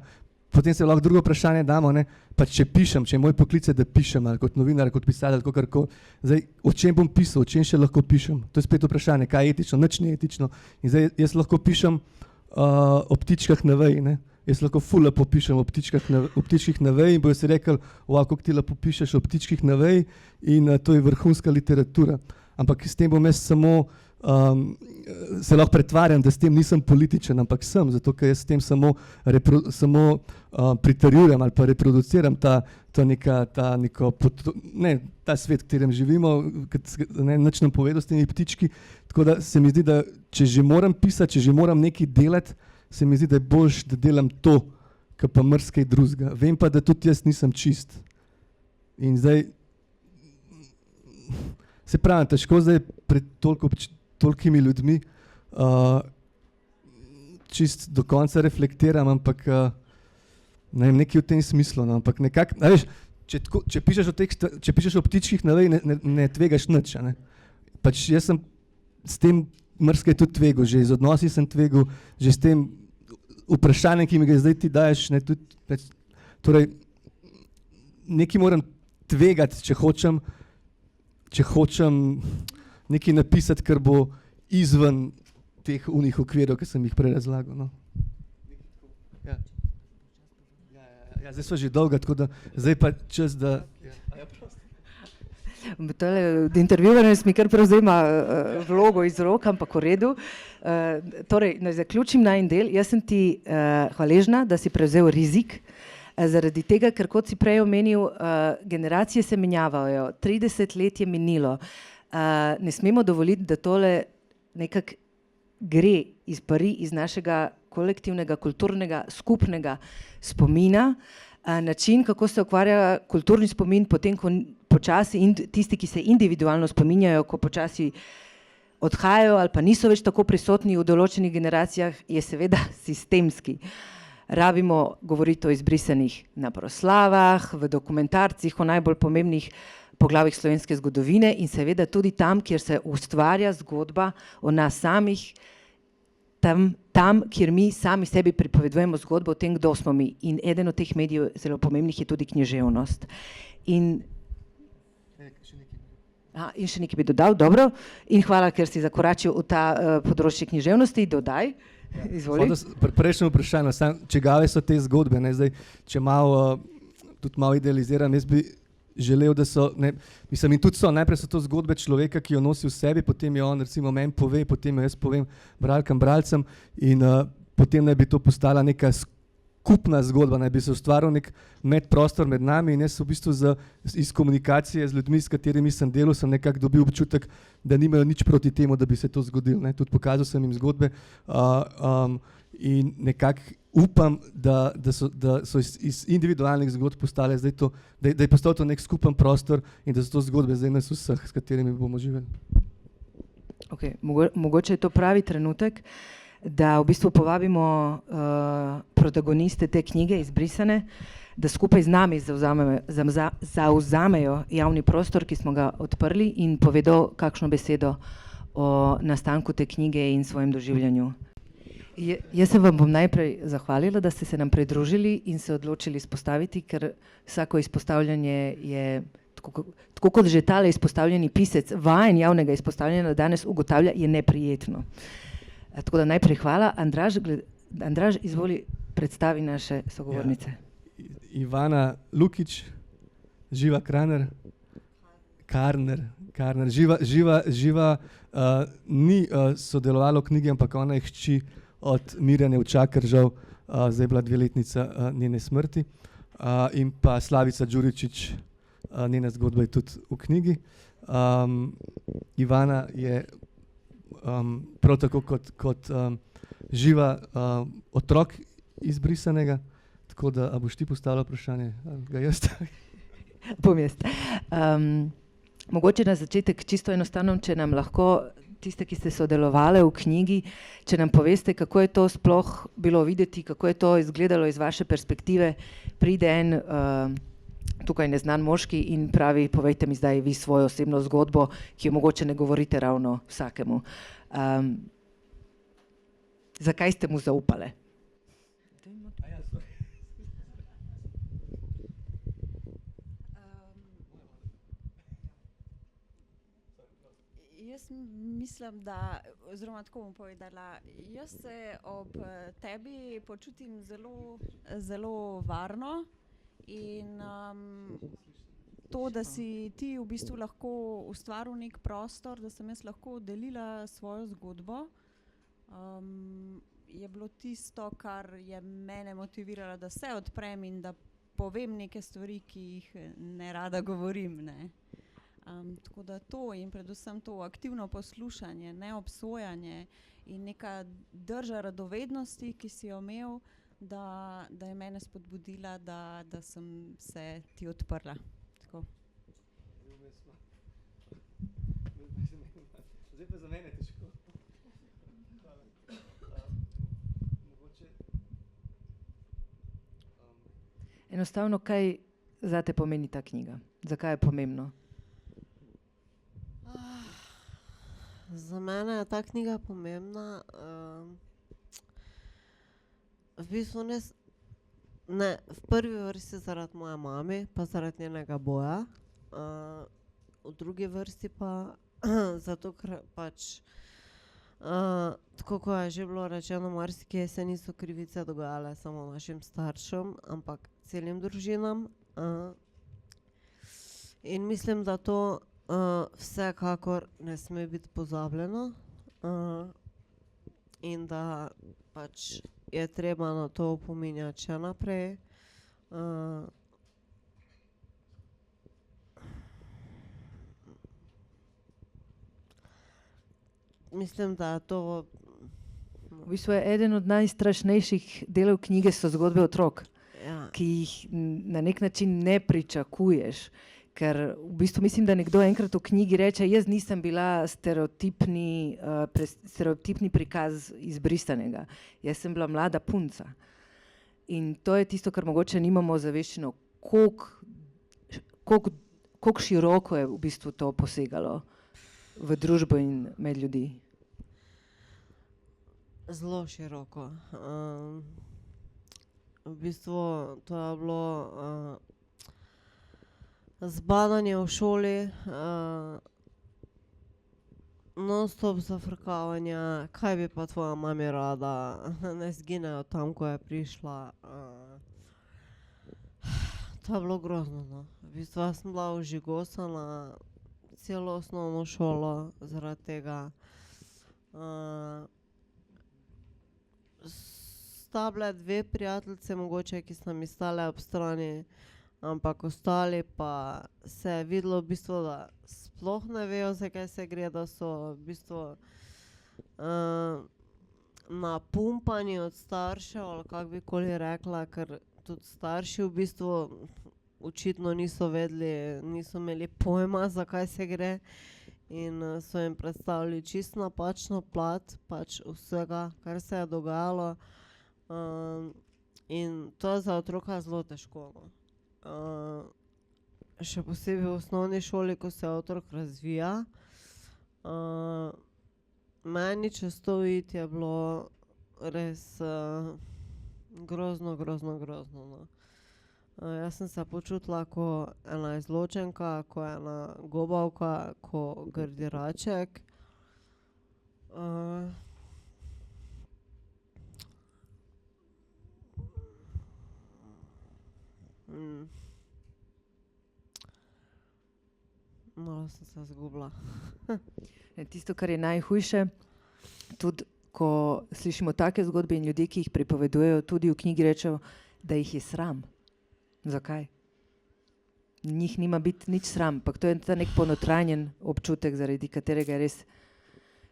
potem se lahko drugo vprašanje damo, ne, pa če pišem, če je moj poklic, da pišem, ali kot novinar, ali kot pisatelj, ali kakorkoli, zdaj, o čem bom pisal, o čem še lahko pišem? To je spet vprašanje, kaj je etično, nič ni etično. In zdaj jaz lahko pišem o ptičkah na veji, ne. Jaz lahko ful lepo pišem o ptičkih na veji in bojo si rekli, wow, kako ti lepo pišeš o ptičkih na veji in to je vrhunska literatura. Ampak s tem bom jaz samo se lahko pretvarjam, da s tem nisem političen, ampak sem, zato ker jaz s tem samo pritrjujem ali pa reproduciram ta svet, v katerem živimo, nič nam povedal s temi ptički. Tako da se mi zdi, da če že moram pisati, če že moram nekaj delati, se mi zdi, da je boljše, da delam to, kot pa marsikaj drugega. Vem pa, da tudi jaz nisem čist. In zdaj, se pravi, težko zdaj pred tolikimi ljudmi čist do konca reflektiram, ampak ne vem, nekaj v tem smislu, no, ampak nekako, a veš, če pišeš o ptičkih na veji, ne tvegaš nič, ne. Pač jaz sem s tem marsikaj tudi tvegal, že z odnosi sem tvegal, že s tem vprašanjem, ki mi ga zdaj ti daješ, ne, tudi, torej, nekaj moram tvegati, če hočem nekaj napisati, kar bo izven teh unih okvirov, ki sem jih prej razlagal, no. Ja, zdaj sva že dolga, tako da zdaj pa čas, da... Intervjuvanec mi kar prevzema vlogo iz rok, ampak v redu. Torej, naj zaključim najin del. Jaz sem ti hvaležna, da si prevzel rizik, zaradi tega, ker kot si prej omenil, generacije se menjavajo, 30 let je minilo. Ne smemo dovoliti, da tole nekako gre izpari iz našega kolektivnega, kulturnega, skupnega spomina. Način, kako se ukvarja kulturni spomin, potem ko počasi tisti, ki se individualno spominjajo, ko počasi odhajajo ali pa niso več tako prisotni v določenih generacijah, je seveda sistemski. Rabimo govoriti o izbrisanih na proslavah, v dokumentarcih, o najbolj pomembnih poglavjih slovenske zgodovine in seveda tudi tam, kjer se ustvarja zgodba o nas samih, tam, kjer mi sami sebi pripovedujemo zgodbo o tem, kdo smo mi. In eden od teh medijev zelo pomembnih je tudi književnost. In še nekaj bi dodal, dobro. In hvala, ker si zakoračil v ta področje književnosti. Dodaj, izvoli. Prejšnje vprašanje, čigave so te zgodbe, ne, zdaj, če tudi malo idealiziram, jaz bi želel, da so, ne, mislim, in tudi so, najprej so to zgodbe človeka, ki jo nosi v sebi, potem jo on recimo meni pove, potem jo jaz povem bralcem in potem naj bi to postala neka skupna zgodba, naj bi se ustvaril nek medprostor med nami in jaz v bistvu iz komunikacije z ljudmi, s katerimi sem delal, sem nekako dobil občutek, da nimajo nič proti temu, da bi se to zgodilo, ne. Tudi pokazal sem jim zgodbe in nekako upam, da so iz individualnih zgodb postale zdaj to, da je postal to nek skupen prostor in da so to zgodbe zdaj nas vseh, s katerimi bomo živeli. Okay. Mogoče je to pravi trenutek, da v bistvu povabimo protagoniste te knjige Izbrisane, da skupaj z nami zavzamejo javni prostor, ki smo ga odprli in povedo kakšno besedo o nastanku te knjige in svojem doživljanju. Jaz se vam bom najprej zahvalila, da ste se nam pridružili in se odločili izpostaviti, ker vsako izpostavljanje je, tako kot že tale izpostavljeni pisec, vajen javnega izpostavljanja danes ugotavlja, je neprijetno. Tako da najprej hvala. Andraž, izvoli, predstavi naše sogovornice. Ja. Ivana Lukić, Živa Karner, Živa ni sodelovala v knjigi, ampak ona je hči od Mirjane Učakar, žal zdaj je bila 2-letnica njene smrti, in pa Slavica Đuričić, njena zgodba je tudi v knjigi. Ivana je prav tako kot živa otrok izbrisanega. Tako da, a boš ti postavila vprašanje, ali ga jaz? Bom jaz. Mogoče na začetek čisto enostavno, če nam lahko tiste, ki ste sodelovali v knjigi, če nam poveste, kako je to sploh bilo videti, kako je to izgledalo iz vaše perspektive. Pride en tukaj neznan moški in pravi, povejte mi zdaj vi svojo osebno zgodbo, ki jo mogoče ne govorite ravno vsakemu. Zakaj ste mu zaupale? Jaz mislim, da, oziroma tako bom povedala, jaz se ob tebi počutim zelo, zelo varno in to, da si ti v bistvu lahko ustvaril nek prostor, da sem jaz lahko delila svojo zgodbo, je bilo tisto, kar je mene motiviralo, da se odprem in da povem neke stvari, ki jih ne rada govorim, ne. Tako da to in predvsem to aktivno poslušanje, ne obsojanje in neka drža radovednosti, ki si jo imel, da je mene spodbudila, da sem se ti odprla. Tako. Zdaj pa za mene težko. Enostavno, kaj zate pomeni ta knjiga? Zakaj je pomembno? Za mene je ta knjiga pomembna. V bistvu ne v prvi vrsti zaradi moje mame, pa zaradi njenega boja. V drugi vrsti pa zato, ker pač tako kot je že bilo rečeno, marsikje se niso krivice dogajale samo našim staršem, ampak celim družinam. In mislim, da to vsekakor ne sme biti pozabljeno in da pač je treba na to opominjati še naprej. Mislim, da je to... V bistvu je eden od najstrašnejših delov knjige so zgodbe otrok, Ja. ki jih na nek način ne pričakuješ. Ker v bistvu mislim, da nekdo enkrat v knjigi reče, jaz nisem bila stereotipni prikaz izbrisanega. Jaz sem bila mlada punca. In to je tisto, kar mogoče nimamo zaveščeno, koliko široko je v bistvu to posegalo v družbo in med ljudi. Zelo široko. V bistvu to je bilo zbadanje v šoli, non-stop zafrkavanja, kaj bi pa tvoja mami rada, naj zginejo tam, ko je prišla. To je bilo grozno, no. V bistvu jaz sem bila ožigosana celo osnovno šolo zaradi tega. Sta bile dve prijateljice mogoče, ki sta mi stale ob strani, ampak ostali pa se je videlo v bistvu, da sploh ne vejo, za kaj se gre, da so v bistvu napumpani od staršev, ali kako bi koli rekla, ker tudi starši v bistvu očitno niso vedeli, niso imeli pojma, za kaj se gre in so jim predstavili čisto napačno plat pač vsega, kar se je dogajalo. In to je za otroka zelo težko, no. Še posebej v osnovni šoli, ko se otrok razvija. Meni čez to iti je bilo res grozno, no. Jaz sem se počutila ko ena izločenka, ko ena gobavka, ko grdi raček. Malo sem se izgubila. Tisto, kar je najhujše, tudi ko slišimo take zgodbe in ljudje, ki jih pripovedujejo, tudi v knjigi rečejo, da jih je sram. Zakaj? Njih nima biti nič sram, ampak to je ta nek ponotranjen občutek, zaradi katerega je res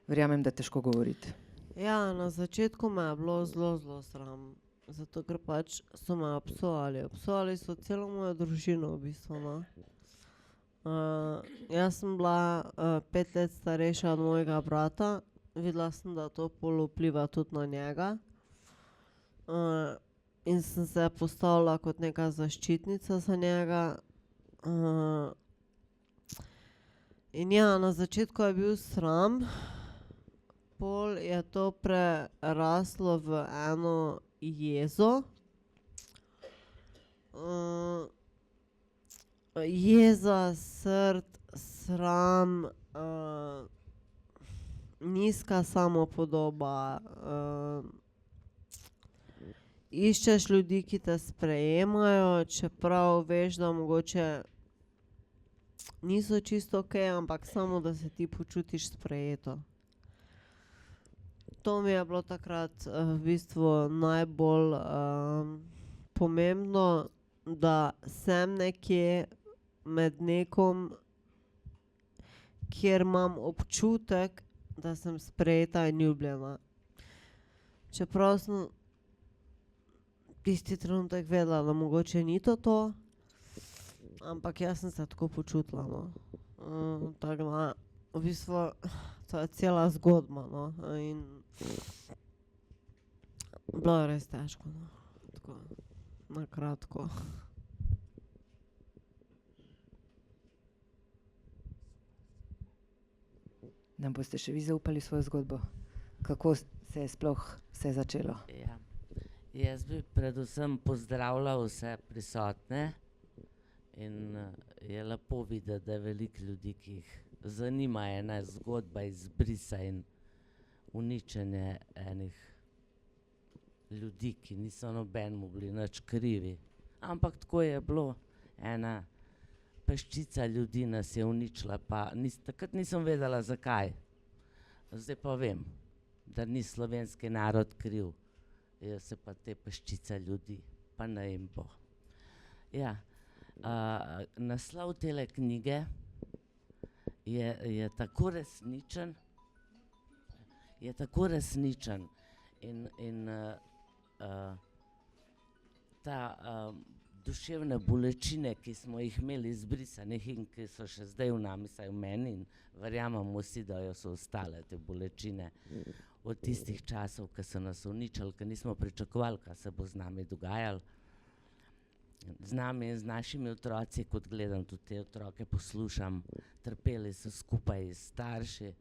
verjamem, da težko govoriti. Ja, na začetku me je bilo zelo sram, zato ker pač so me obsojali. Obsojali so celo mojo družino v bistvu, no. Jaz sem bila 5 let starejša od mojega brata, videla sem, da to pol vpliva tudi na njega. In sem se postavila kot neka zaščitnica za njega. In ja, na začetku je bil sram, pol je to preraslo v eno jezo. Jeza, srd, sram, nizka samopodoba, iščeš ljudi, ki te sprejemajo, čeprav veš, da mogoče niso čisto okej, ampak samo, da se ti počutiš sprejeto. To mi je bilo takrat v bistvu najbolj pomembno, da sem nekje med nekom, kjer imam občutek, da sem sprejeta in ljubljena. Čeprav sem tisti trenutek vedela, da mogoče ni to, ampak jaz sem se tako počutila, no. Tako da, v bistvu, to je cela zgodba, no. In bilo je res težko, no. Tako, na kratko. Nam boste še vi zaupali svojo zgodbo? Kako se je sploh vse začelo? Ja. Jaz bi predvsem pozdravila vse prisotne in je lepo videti, da je veliko ljudi, ki jih zanima ena zgodba izbrisa in uničenje enih ljudi, ki niso nobenemu bili nič krivi. Ampak tako je bilo, ena peščica ljudi nas je uničila, pa takrat nisem vedela, zakaj. Zdaj pa vem, da ni slovenski narod kriv. Se pa te peščice ljudi, pa ne jim bo. Ja, naslov tele knjige je tako resničen, in ta duševne bolečine, ki smo jih imeli izbrisanih in ki so še zdaj v nami, saj v meni, in verjamem vsi, da so ostale te bolečine od tistih časov, ki so nas uničili, ki nismo pričakovali, kaj se bo z nami dogajalo. Z nami in z našimi otroci, kot gledam tudi te otroke, poslušam, trpeli so skupaj s starši.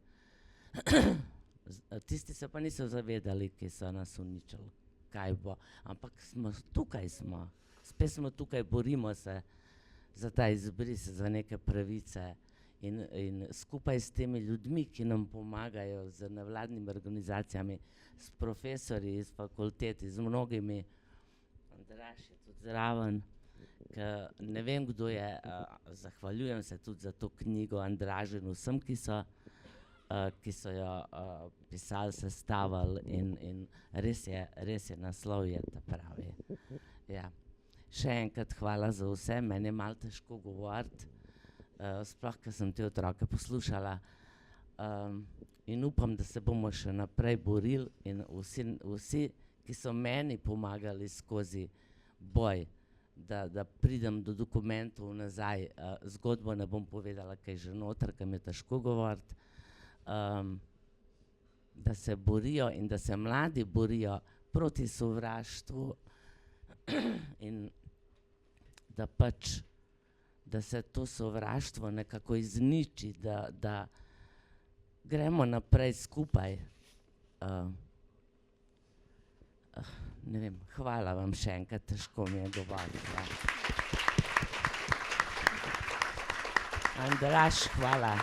Tisti se pa niso zavedali, ki so nas uničili, kaj bo. Ampak tukaj smo. Spet smo tukaj, borimo se za ta izbris, za neke pravice in skupaj s temi ljudmi, ki nam pomagajo, z nevladnimi organizacijami, s profesorji iz fakulteti, z mnogimi, Andraž je tudi zraven, ne vem, kdo je, zahvaljujem se tudi za to knjigo Andražu in vsem, ki so jo pisali, sestavili in res je naslov je ta pravi. Ja. Še enkrat hvala za vse, meni je malo težko govoriti, sploh, ker sem te otroke poslušala, in upam, da se bomo še naprej borili in vsi, ki so meni pomagali skozi boj, da pridem do dokumentov nazaj, zgodbo ne bom povedala, kaj že noter, ker mi je težko govoriti, da se borijo in da se mladi borijo proti sovraštvu in da pač, da se to sovraštvo nekako izniči, da gremo naprej skupaj. Ne vem, hvala vam še enkrat, težko mi je govoriti. Andraž, hvala.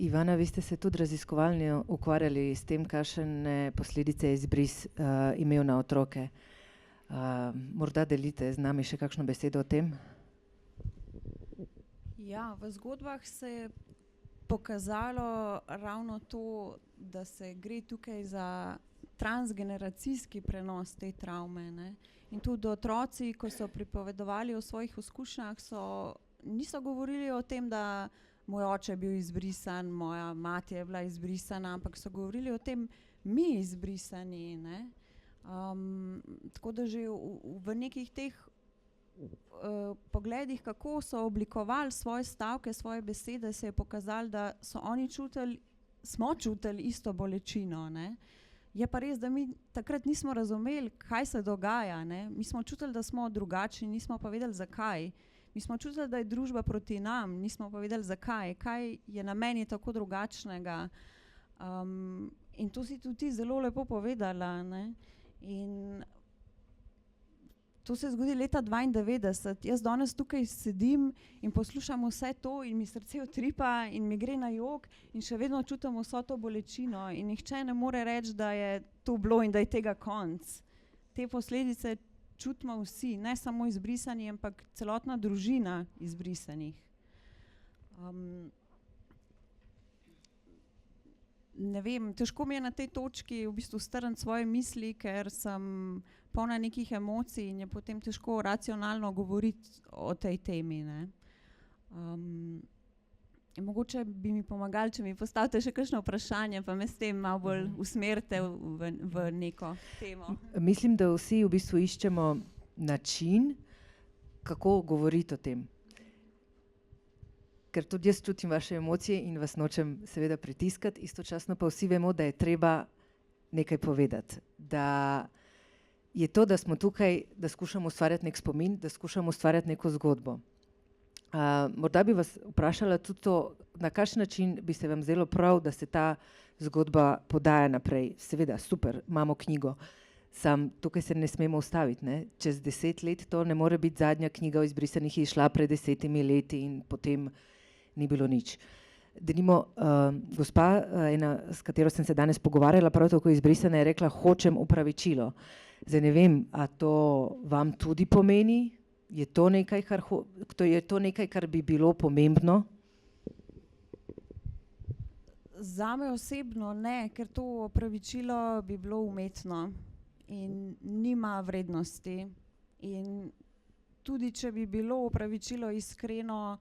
Ivana, vi ste se tudi raziskovalno ukvarjali s tem, kakšne posledice je izbris imel na otroke. Morda delite z nami še kakšno besedo o tem? Ja, v zgodbah se je pokazalo ravno to, da se gre tukaj za transgeneracijski prenos te travme, ne. In tudi otroci, ko so pripovedovali o svojih izkušnjah, niso govorili o tem, da moj oče je bil izbrisan, moja mati je bila izbrisana, ampak so govorili o tem, mi izbrisani, ne. Tako da že v nekih teh pogledih, kako so oblikovali svoje stavke, svoje besede, se je pokazalo, da smo čutili isto bolečino, ne. Je pa res, da mi takrat nismo razumeli, kaj se dogaja, ne. Mi smo čutili, da smo drugačni, nismo pa vedeli, zakaj. Mi smo čutili, da je družba proti nam, nismo pa vedeli, zakaj. Kaj je na meni tako drugačnega. In to si tudi ti zelo lepo povedala, ne. In to se je zgodilo leta 92. Jaz danes tukaj sedim in poslušam vse to in mi srce utripa in mi gre na jok in še vedno čutim vso to bolečino in nihče ne more reči, da je to bilo in da je tega konc. Te posledice čutimo vsi, ne samo izbrisani, ampak celotna družina izbrisanih. Ne vem, težko mi je na tej točki v bistvu strniti svoje misli, ker sem polna nekih emocij in je potem težko racionalno govoriti o tej temi, ne. Mogoče bi mi pomagali, če mi postavite še kakšno vprašanje, pa me s tem malo bolj usmerite v neko temo. Mislim, da vsi v bistvu iščemo način, kako govoriti o tem. Ker tudi jaz čutim vaše emocije in vas nočem seveda pritiskati, istočasno pa vsi vemo, da je treba nekaj povedati. Da je to, da smo tukaj, da skušamo ustvarjati nek spomin, da skušamo ustvarjati neko zgodbo. Morda bi vas vprašala tudi to, na kakšen način bi se vam zdelo prav, da se ta zgodba podaja naprej. Seveda, super, imamo knjigo, sam tukaj se ne smemo ustaviti, ne? Čez 10 let to ne more biti zadnja knjiga o izbrisanih, je šla pred 10 leti in potem ni bilo nič. Denimo, gospa, ena, s katero sem se danes pogovarjala, prav tako izbrisana, je rekla, hočem opravičilo. Zdaj ne vem, a to vam tudi pomeni? Je to nekaj, kar bi bilo pomembno? Zame osebno ne, ker to opravičilo bi bilo umetno in nima vrednosti. In tudi če bi bilo opravičilo iskreno,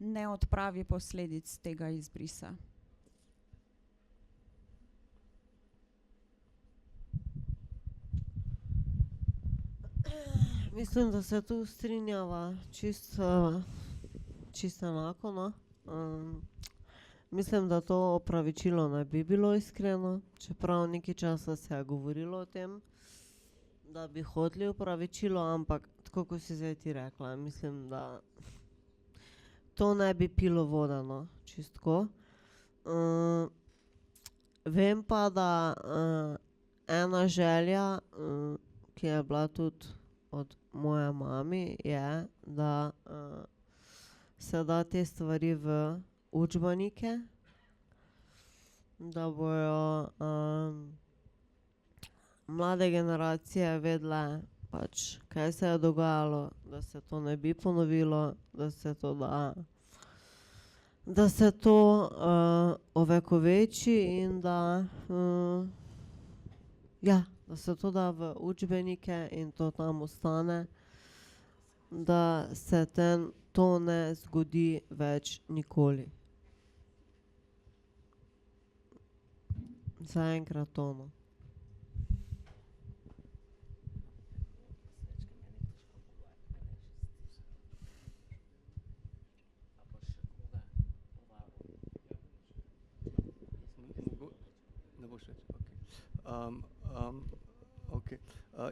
ne odpravi posledic tega izbrisa. Mislim, da se tu strinjava čisto enako, no. Mislim, da to opravičilo ne bi bilo iskreno, čeprav nekaj časa se je govorilo o tem, da bi hoteli opravičilo, ampak tako, kot si zdaj ti rekla, mislim, da to ne bi pilo voda, no, čistko. Vem pa, da ena želja, ki je bila tudi od moje mami, je, da se da te stvari v učbenike, da bojo mlade generacije vedele, pač, kaj se je dogajalo, da se to ne bi ponovilo, da se to ovekoveči in da da se to da v učbenike in to tam ostane, da se to ne zgodi več nikoli. Zaenkrat to, no. Okay.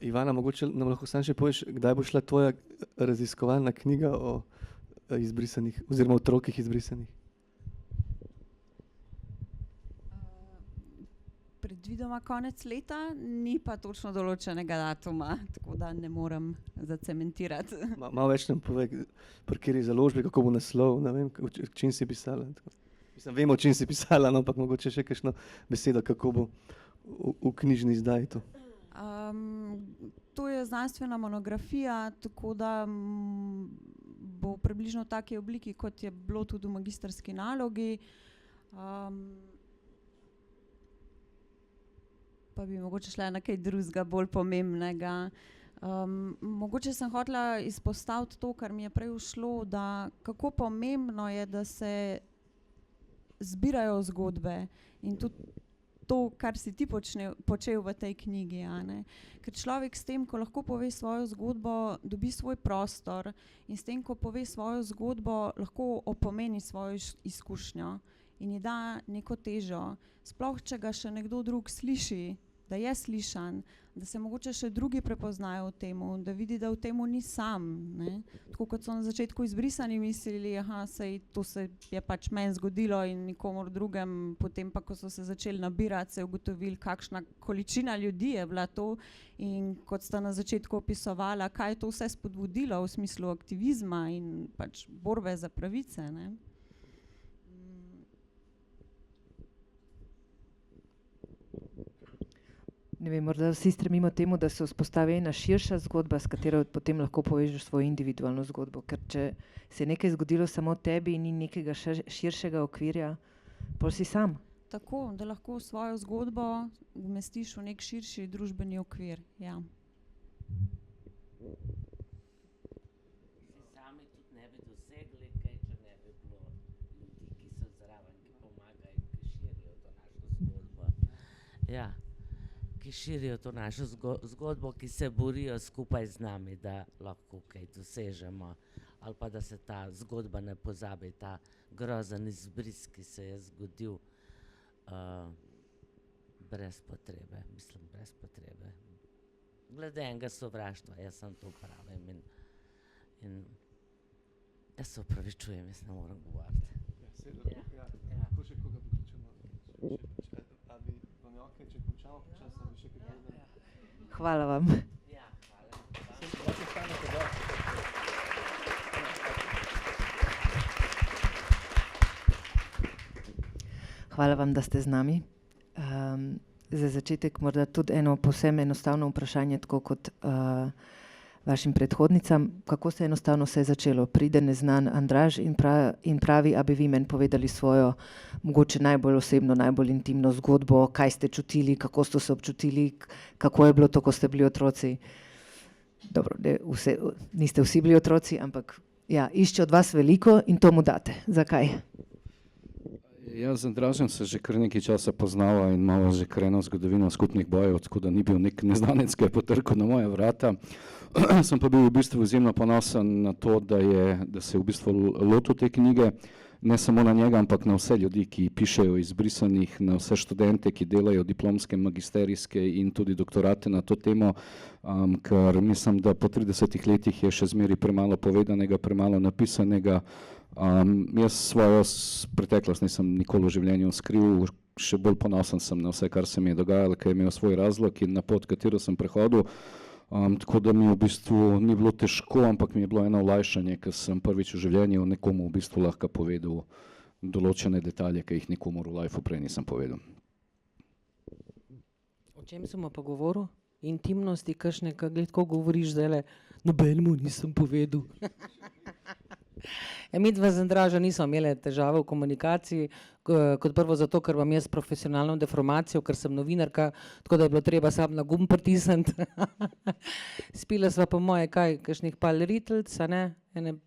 Ivana, mogoče nam lahko samo še poveš, kdaj bo šla tvoja raziskovalna knjiga o izbrisanih oziroma otrokih izbrisanih? Predvidoma konec leta, ni pa točno določenega datuma, tako da ne morem zacementirati. Malo več nam povej, pri kateri založbi, kako bo naslov, ne vem, čim si pisala. Mislim, vemo, čim si pisala, no, ampak mogoče še kakšno besedo, kako bo v knjižni izdaji to. To je znanstvena monografija, tako da bo približno v taki obliki, kot je bilo tudi v magistrski nalogi. Pa pa bi mogoče šla na kaj drugega, bolj pomembnega. Mogoče sem hotela izpostaviti to, kar mi je prej ušlo, da kako pomembno je, da se zbirajo zgodbe in tudi to, kar si ti počel v tej knjigi. Ker človek s tem, ko lahko pove svojo zgodbo, dobi svoj prostor in s tem, ko pove svojo zgodbo, lahko opomeni svojo izkušnjo in ji da neko težo. Sploh, če ga še nekdo drug sliši, da je slišan, da se mogoče še drugi prepoznajo v temu, da vidi, da v temu ni sam. Tako kot so na začetku izbrisani mislili, sej to se je pač meni zgodilo in nikomor drugem, potem pa, ko so se začeli nabirati, se je ugotovili, kakšna količina ljudi je bila to in kot sta na začetku opisovala, kaj je to vse spodbudilo v smislu aktivizma in pač borbe za pravice. Ne vem, morda vsi stremimo temu, da se vzpostavi ena širša zgodba, s katero potem lahko povežeš svojo individualno zgodbo. Ker če se je nekaj zgodilo samo tebi in ni nekega širšega okvirja, pol si sam. Tako, da lahko svojo zgodbo umestiš v nek širši družbeni okvir. Ja. Sami tudi ne bi dosegli kaj, če ne bi bilo ljudi, ki so zraven, ki pomagajo, ki širijo to našo zgodbo. Ja. Ki širijo to našo zgodbo, ki se borijo skupaj z nami, da lahko kaj dosežemo. Ali pa da se ta zgodba ne pozabi, ta grozen izbris, ki se je zgodil brez potrebe. Mislim, brez potrebe. Glede enega sovraštva, jaz sem to pravim in jaz se opravičujem, jaz ne moram govoriti. Lahko še koga priključimo. Ali vam je okej, če končamo počasi, ali še kaj povedali? Hvala vam. Ja, hvala. Hvala vam, da ste z nami. Za začetek morda tudi eno povsem enostavno vprašanje, tako kot vašim predhodnicam. Kako se enostavno vse začelo? Pride neznan Andraž in pravi, a bi vi meni povedali svojo mogoče najbolj osebno, najbolj intimno zgodbo, kaj ste čutili, kako ste se občutili, kako je bilo to, ko ste bili otroci. Dobro, niste vsi bili otroci, ampak ja, išče od vas veliko in to mu date. Zakaj? Jaz z Andražem se že kar nekaj časa poznava in imamo že kar eno zgodovino skupnih bojev, tako da ni bil nek neznanec, ki je potrkal na moja vrata. Sem pa bil v bistvu izjemno ponosen na to, da se v bistvu lotil te knjige, ne samo na njega, ampak na vse ljudi, ki pišejo izbrisanih, na vse študente, ki delajo diplomske, magisterijske in tudi doktorate na to temo, ker mislim, da po 30 letih je še zmeraj premalo povedanega, premalo napisanega. Jaz svojo preteklost nisem nikoli v življenju skril, še bolj ponosen sem na vse, kar se mi je dogajalo, ker je imel svoj razlog in na pot, katero sem prehodil. Tako da mi v bistvu ni bilo težko, ampak mi je bilo eno olajšanje, ker sem prvič v življenju nekomu v bistvu lahko povedal določene detalje, ki jih nikomur v lifeu prej nisem povedal. O čem sem pa govoril? Intimnosti, kakšne, ko govoriš zdajle, nobenemu nisem povedal. Midva z Andražem nismo imeli težave v komunikaciji, kot prvo zato, ker imam jaz profesionalno deformacijo, ker sem novinarka, tako da je bilo treba sam na gumb pritisniti. Spila sva po moje kakšnih par ritlic,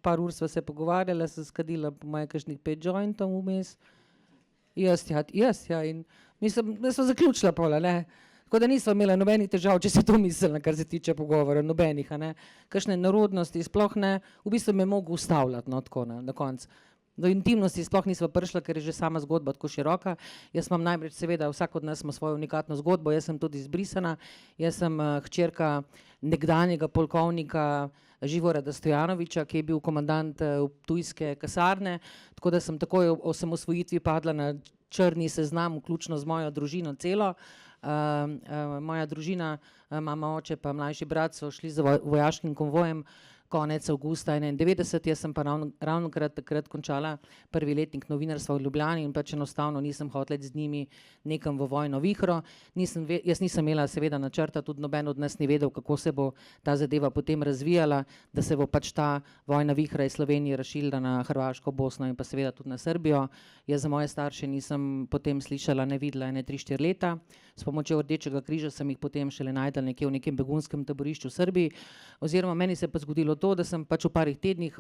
par ur sva se pogovarjala, sem skadila po moje kakšnih 5 jointov vmes. Jaz, in mislim, da sva zaključila pola, Tako da nisva imela nobenih težav, če se to mislila, kar se tiče pogovora, nobenih, kakšne narodnosti, sploh ne, v bistvu me mogo ustavljati, tako na koncu. Do intimnosti sploh nisva prišla, ker je že sama zgodba tako široka. Jaz imam najprej, seveda, vsak od nas ima svojo unikatno zgodbo, jaz sem tudi izbrisana, jaz sem hčerka nekdanjega polkovnika Živorada Stojanoviča, ki je bil komandant ptujske kasarne, tako da sem takoj o osamosvojitvi padla na črni seznam, vključno z mojo družino celo. Moja družina, mama, oče pa mlajši brat so šli z vojaškim konvojem konec avgusta 1991, jaz sem pa ravnokrat takrat končala prvi letnik novinarstva v Ljubljani in pač enostavno nisem hotela iti z njimi nekam v vojno vihro. Jaz nisem imela seveda načrta, tudi noben od nas ni vedel, kako se bo ta zadeva potem razvijala, da se bo pač ta vojna vihra iz Slovenije razširila na Hrvaško, Bosno in pa seveda tudi na Srbijo. Jaz za moje starše nisem potem slišala, ne videla 3-4 leta. S pomočjo Rdečega križa sem jih potem šele najdla nekje v nekem begunskem taborišču v Srbiji. Oziroma meni se pa zgodilo to, da sem pač v parih tednih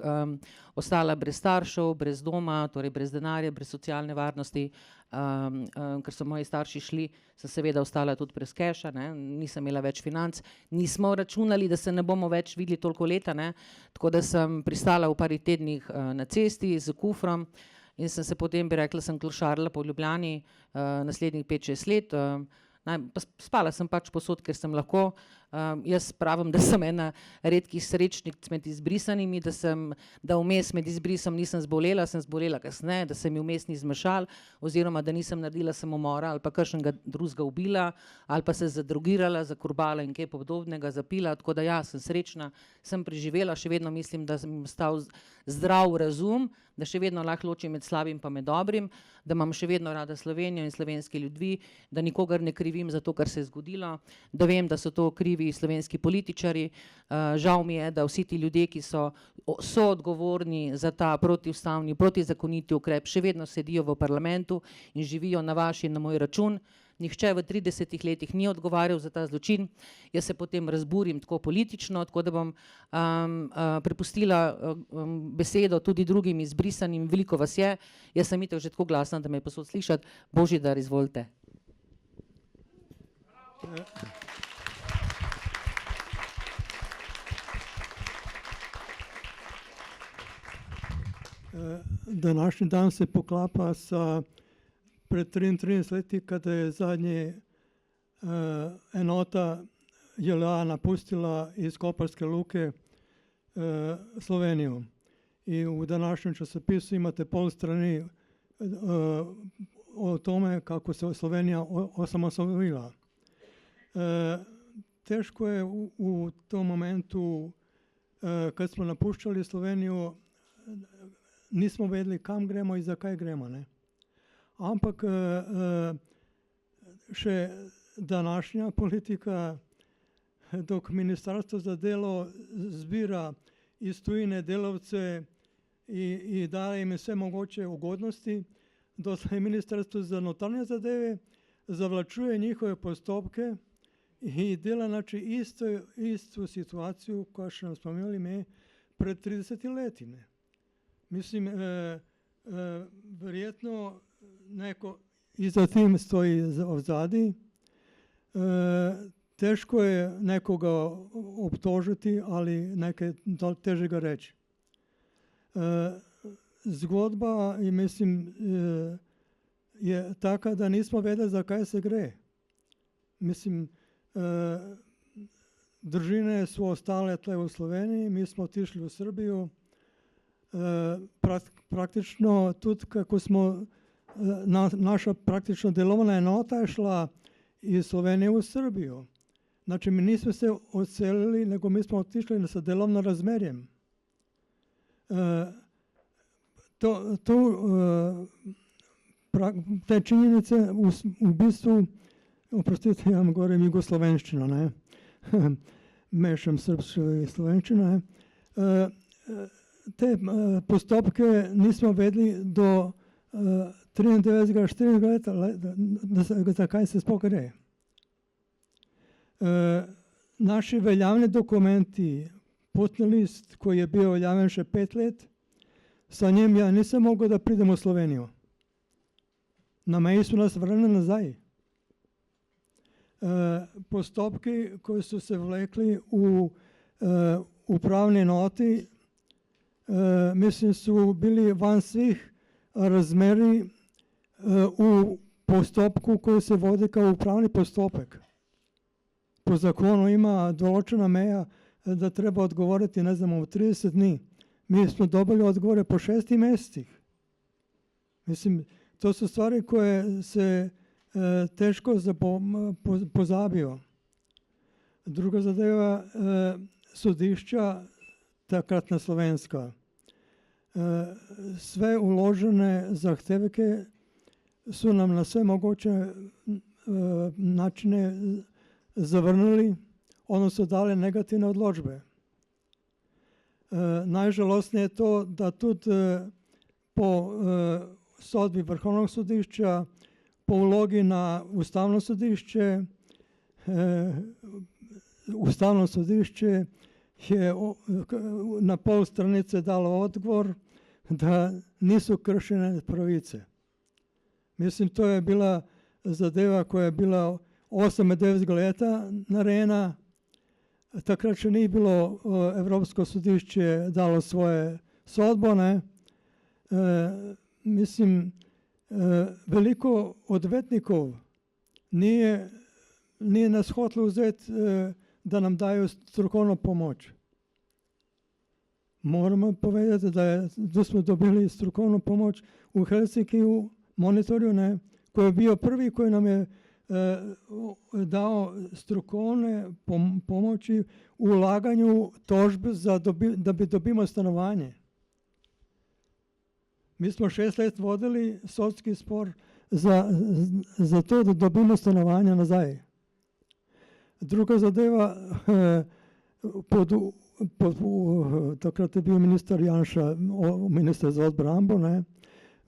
ostala brez staršev, brez doma, torej brez denarja, brez socialne varnosti. Ker so moji starši šli, sem seveda ostala tudi brez keša, nisem imela več financ. Nismo računali, da se ne bomo več videli toliko leta, tako da sem pristala v parih tednih na cesti z kufrom in sem se potem, bi rekla, sem klošarila po Ljubljani naslednjih 5-6 let. Spala sem pač povsod, ker sem lahko. Jaz pravim, da sem ena redkih srečnic med izbrisanimi, da vmes med izbrisom nisem zbolela, sem zbolela kasneje, da se mi vmes ni zmešalo, oziroma da nisem naredila samomora ali pa kakšnega drugega ubila, ali pa se zadrogirala, zakurbala in kaj podobnega, zapila, tako da ja, sem srečna, sem preživela, še vedno mislim, da sem stal zdrav razum, da še vedno lahko ločim med slabim pa med dobrim, da imam še vedno rada Slovenijo in slovenske ljudi, da nikogar ne krivim za to, kar se je zgodilo, da vem, da so to krivi slovenski političari. Žal mi je, da vsi ti ljudje, ki so odgovorni za ta protiustavni, protizakoniti ukrep, še vedno sedijo v parlamentu in živijo na vaš in na moj račun. Nihče v 30 letih ni odgovarjal za ta zločin. Jaz se potem razburim tako politično, tako da bom prepustila besedo tudi drugim izbrisanim, veliko vas je. Jaz sem itak že tako glasna, da me je posod slišati. Božidar, izvolite. Današnji dan se poklapa sa pred 33 leti kada je zadnji enota JLA napustila iz Koparske luke Sloveniju. I u današnjem časopisu imate pol strani o tome kako se Slovenija osamosvojila. Teško je u tom momentu kad smo napuščali Sloveniju, nismo vedeli kam gremo i za kaj gremo, ne? Ampak še današnja politika, dok Ministarstvo za delo zbira iz tujine delavce i daje im sve moguće ugodnosti, dotle Ministarstvo za notarnje zadeve zavlačuje njihove postupke i dela znači istu situaciju koja što nam spomenuli me pred 30 leti. Mislim, vjerojatno neko iza tim stoji vzadi. Teško je nekoga optužiti, ali neke teže ga reći. Zgodba i mislim je taka da nismo vedeli za kaj se gre. Mislim, družine su ostale tle u Sloveniji, mi smo otišli u Srbiju. Praktično tudi kako smo naša praktično delovna enota je šla iz Slovenije u Srbiju. Znači mi nismo se odselili, nego mi smo otišli sa delovno razmerjem. Te činjenice u bistvu, oprostite, ja vam govorim jugoslovenščino, ne? Mešam srpsko i slovenščino. Te postupke nismo vedeli do 93-94 leta, za kaj se sploh gre. Naši veljavni dokumenti, potni list koji je bio veljaven še 5 let, sa njim ja nisam mogao da pridem u Sloveniju. Na meji su nas vrnili nazaj. Postupki koji su se vlekli u upravni noti, mislim su bili van svih razmeri u postupku koji se vodi kao upravni postupek. Po zakonu ima določena meja da treba odgovoriti, ne znam, u 30 dni. Mi smo dobili odgovore po 6 mjesecih. Mislim, to su stvari koje se teško pozabio. Druga zadeva, sudišća takratna slovenska. Sve uložene zahtevke su nam na sve moguće načine zavrnuli, odnosno dali negativne odločbe. Najžalostnije je to, da tudi po sodbi Vrhovnog sodišča, po vlogi na Ustavno sodišče, Ustavno sodišče je na pol stranice dalo odgovor, da niso kršene pravice. Mislim, to je bila zadeva, koja je bila 98 leta narejena. Takrat še ni bilo Evropsko sodišče dalo svoje sodbo, ne. Mislim, veliko odvetnikov nije nas hotelo vzeti, da nam dajo strokovno pomoč. Moramo povedati, da smo dobili strokovno pomoč v Helsinkiju, Monitorju, ne, ko je bil prvi, ko nam je dal strokovne pomoči v vlaganju tožbe, da bi dobimo stanovanje. Mi smo 6 let vodili sodski spor za to, da dobimo stanovanje nazaj. Druga zadeva, takrat je bil minister Janša, minister za odbrambo, ne,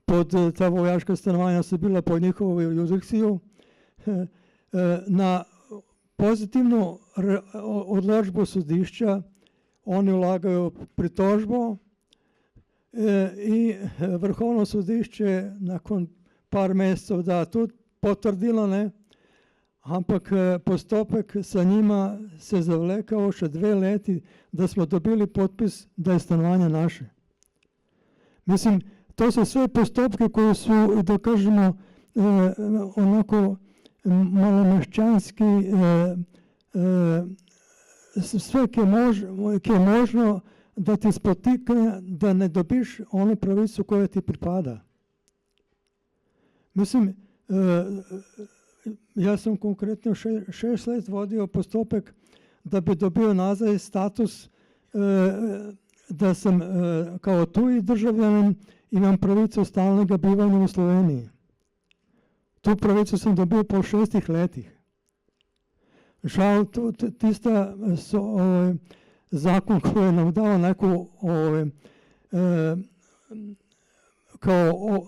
pod ta vojaška stanovanja so bila pod njihovo jurisdikcijo. Na pozitivno odločbo sodišča oni vlagajo pritožbo in Vrhovno sodišče nakon par mesecev da tudi potrdilo, ne, ampak postopek sa njima se zavlekao še 2 leti, da smo dobili potpis, da je stanovanje naše. Mislim, to so sve postopke koji su, da kažemo, onako malo meščanski, sve ki je možno da ti spotikne, da ne dobiš onu pravicu koja ti pripada. Mislim, ja sam konkretno 6 let vodio postopek da bi dobio nazaj status da sam kao tuji državljanin imam pravicu stalnega bivanja u Sloveniji. Tu pravicu sam dobio po 6 letih. Žal, tista zakon koji je nam dao neku kao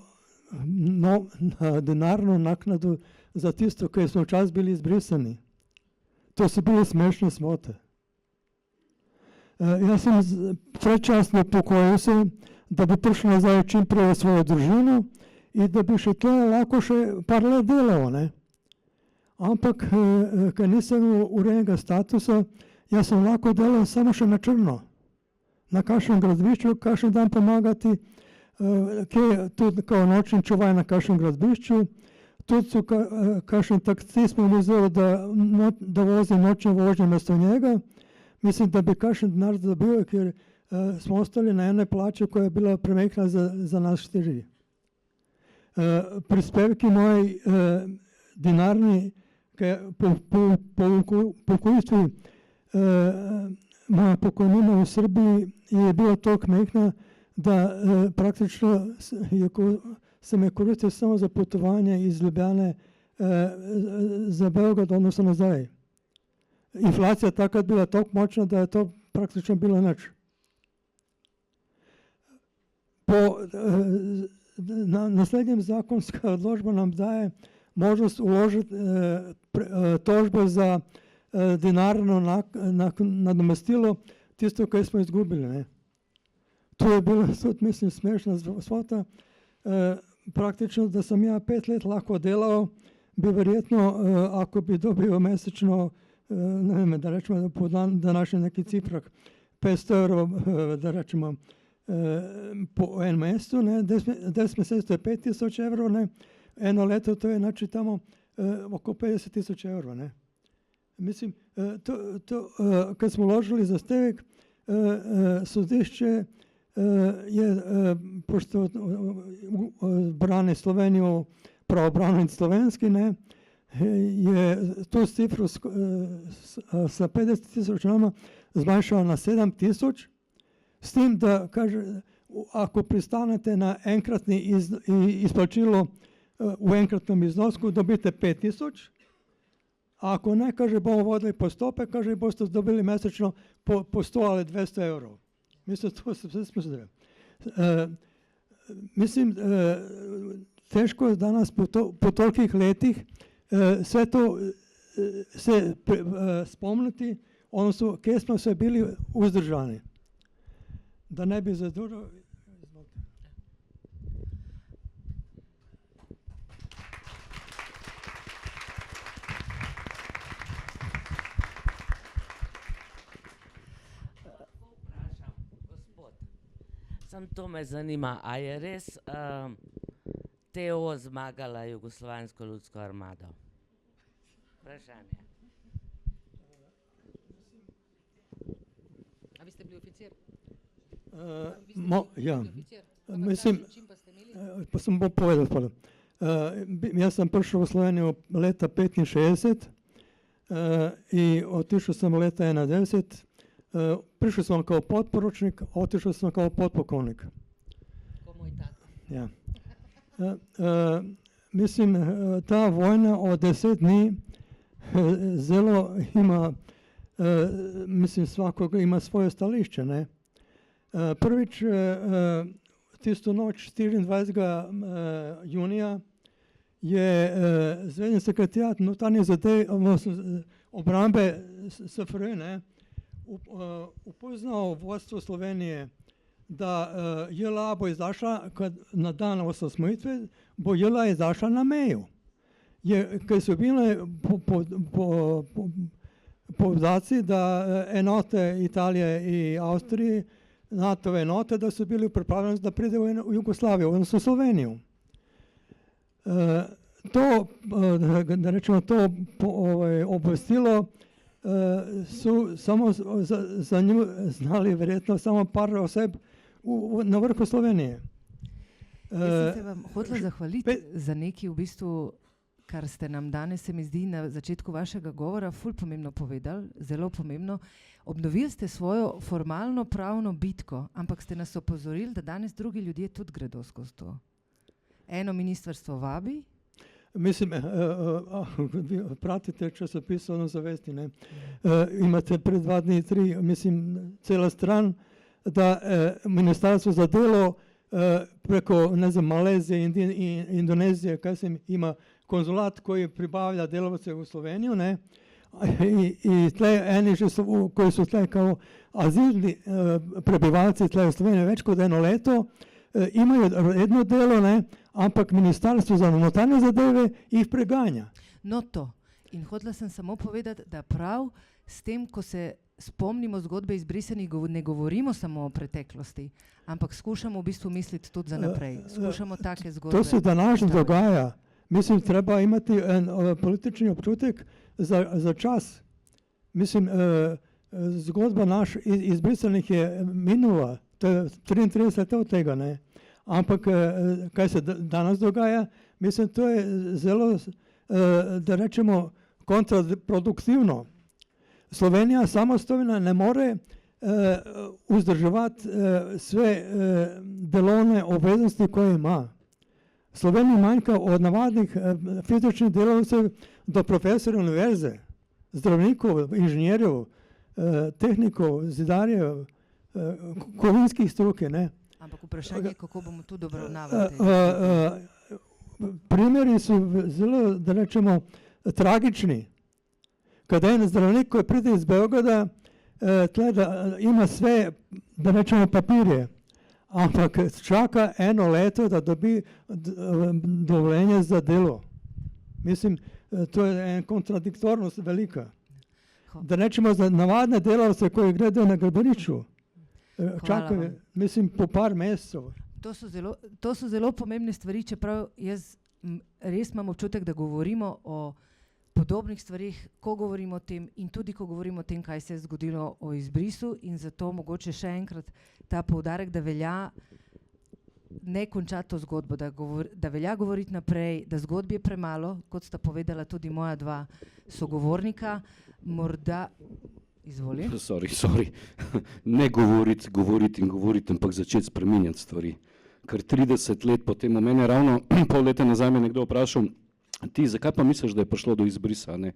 denarnu naknadu za tisto koje smo čas bili izbrisani. To su bile smešne smote. Ja sam predčasno pokojil se, da bi prišel nazaj čim prej v svojo družino in da bi še tle lahko še par let delal, ne. Ampak, ker nisem urejenega statusa, jaz sem lahko delal samo še na črno. Na kakšnem gradbišču, kakšen dan pomagati, kje tudi kao nočni čuvaj na kakšnem gradbišču, tudi so kakšen taksist mi vzel, da vozi nočne vožnje mesto njega. Mislim, da bi kakšen denar dobil, ker smo ostali na ene plače, koja je bila premehna za nas 4. Prispevki moji dinarni, po pokojstvu moja pokojnina v Srbiji je bila toliko mehna, da praktično sem je koristil samo za potovanje iz Ljubljane za Beograd, odnosno nazaj. Inflacija takrat bila toliko močna, da je to praktično bilo nič. Po naslednjem zakonska odločba nam daje možnost uložiti tožbo za denarno nadomestilo, tisto, kaj smo izgubili, ne. To je bila tudi, mislim, smešna svota. Praktično, da sem ja 5 let lahko delal, bi verjetno, ako bi dobil mesečno, ne vem, da rečemo, po današnji neki cifrah, 500 evrov, da rečemo, po enem mesecu, ne, 10 mesecev je 5000 evrov, ne, eno leto to je, znači tamo oko 50 000 evrov, ne. Mislim, kad smo uložili zahtevek, sodišče je, pošto brani Slovenijo pravobranilec slovenski, ne, je to cifru sa 50 000 nama zmanjšalo na 7000 S tem, da kaže, ako pristanete na enkratni izplačilo v enkratnem iznosku, dobite 5000. Ako ne, kaže, bomo vodili postopek, kaže, boste dobili mesečno po 100 ali 200 evrov. Mislim, to se vse sposobno. Mislim, težko je danes po tolikih letih sve to se spomniti, odnosno kje smo se bili uzdržani. Da ne bi zadužil. Sam to me zanima, a je res TO zmagala Jugoslovansko ljudsko armado? Vprašanje. A vi ste bili oficir? Ja, mislim, pa sem bo povedal spolu. Jaz sem prišel v Slovenijo leta 65 in otišel sem leta 91. Prišel sem kao podporučnik, otišel sem kao podpolkovnik. Ko moj tata. Ja. Mislim, ta vojna od 10 dni zelo ima, mislim, svakog ima svoje stališče, ne. Prvič, tisto noč 24. junija je zvezni sekretariat notranjih zadev obrambe SFRJ, ne, upoznal vodstvo Slovenije, da JLA bo izašla, na dan osamosvojitve bo JLA izašla na meju. Ker so bile podaci, da enote Italije in Avstrije, NATO-ve enote, da so bili pripravljeni, da pridejo v Jugoslavijo, odnosno Slovenijo. To, da rečemo, to obvestilo so samo za njo znali verjetno samo par oseb na vrhu Slovenije. Jaz sem se vam hotela zahvaliti za nekaj v bistvu, kar ste nam danes, se mi zdi, na začetku vašega govora ful pomembno povedali, zelo pomembno. Obnovili ste svojo formalno pravno bitko, ampak ste nas opozorili, da danes drugi ljudje tudi gredo skozi to. Eno ministrstvo vabi. Mislim, pratite časopis o zavesti, ne? Imate pred 2 dni, 3, mislim, cela stran, da ministarstvo za delo preko, ne znam, Malezije in Indonezije, kaj se ima konzulat, koji pribavlja delavce v Slovenijo, ne? I tle eni že so, koji su tle kao azilni prebivalci tle v Sloveniji več kot 1 leto, imajo redno delo, ne? Ampak ministarstvo za notranje zadeve jih preganja. No to. In hotela sem samo povedati, da prav s tem, ko se spomnimo zgodbe izbrisanih, ne govorimo samo o preteklosti, ampak skušamo v bistvu misliti tudi za naprej. Skušamo take zgodbe. To se današnje dogaja. Mislim, treba imati en politični občutek za čas. Mislim, zgodba naš izbrisanih je minula, to je 33 let od tega, ne. Ampak kaj se danes dogaja, mislim, to je zelo, da rečemo, kontraproduktivno. Slovenija samostojna ne more vzdrževati sve delovne obveznosti, koje ima. Sloveniji manjka od navadnih fizičnih delavcev do profesorjev univerze, zdravnikov, inženirjev, tehnikov, zidarjev, kovinskih struke, ne. Ampak vprašanje je, kako bomo tudi obravnavali. Primeri so zelo, da rečemo, tragični. Kad en zdravnik, ko pride iz Beograda, tle da ima sve, da rečemo, papirje, ampak čaka 1 leto, da dobi dovoljenje za delo. Mislim, to je en kontradiktornost velika. Da rečemo za navadne delavce, koji gledajo na gledališču, čakajo, mislim, po par mesecev. To so zelo pomembne stvari, čeprav jaz res imam občutek, da govorimo o podobnih stvarih, ko govorimo o tem in tudi ko govorimo o tem, kaj se je zgodilo o izbrisu, in zato mogoče še enkrat ta poudarek, da velja ne končati to zgodbo, da velja govoriti naprej, da zgodb je premalo, kot sta povedala tudi moja 2 sogovornika, morda Izvoli. Sorry. Ne govoriti in govoriti, ampak začeti spreminjati stvari. Ker 30 let po tem, mene ravno pol leta nazaj me nekdo vprašal, ti, zakaj pa misliš, da je prišlo do izbrisa, ne?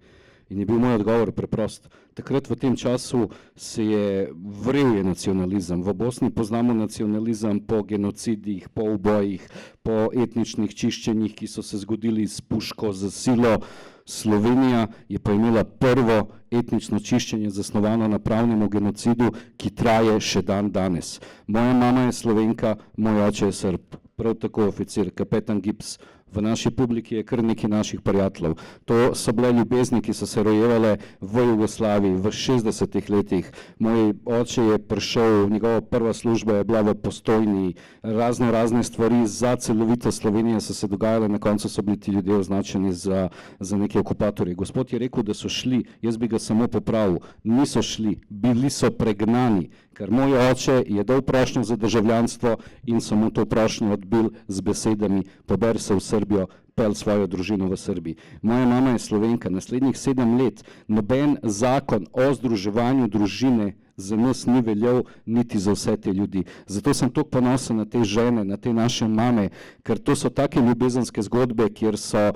In je bil moj odgovor preprost. Takrat v tem času se je vrel nacionalizem. V Bosni poznamo nacionalizem po genocidih, po ubojih, po etničnih čiščenjih, ki so se zgodili s puško, z silo. Slovenija je pa imela prvo etnično čiščenje zasnovano na pravnem genocidu, ki traje še dan danes. Moja mama je Slovenka, moj oče je Srb, prav tako oficir, kapetan Gibbs. V naši publiki je kar nekaj naših prijateljev. To so bile ljubezni, ki so se rojevale v Jugoslaviji v 60-ih letih. Moj oče je prišel, njegova prva služba je bila v Postojni, razne stvari za celovito Slovenijo so se dogajale, na koncu so bili ti ljudje označeni za neke okupatorje. Gospod je rekel, da so šli, jaz bi ga samo popravil, niso šli, bili so pregnani, ker moj oče je dal prošnjo za državljanstvo in so mu to prošnjo odbil z besedami, pober se v Srbijo, pel svojo družino v Srbiji. Moja mama je Slovenka, naslednjih 7 let noben zakon o združevanju družine za nas ni veljal, niti za vse te ljudi. Zato sem toliko ponosen na te žene, na te naše mame, ker to so take ljubezenske zgodbe, kjer so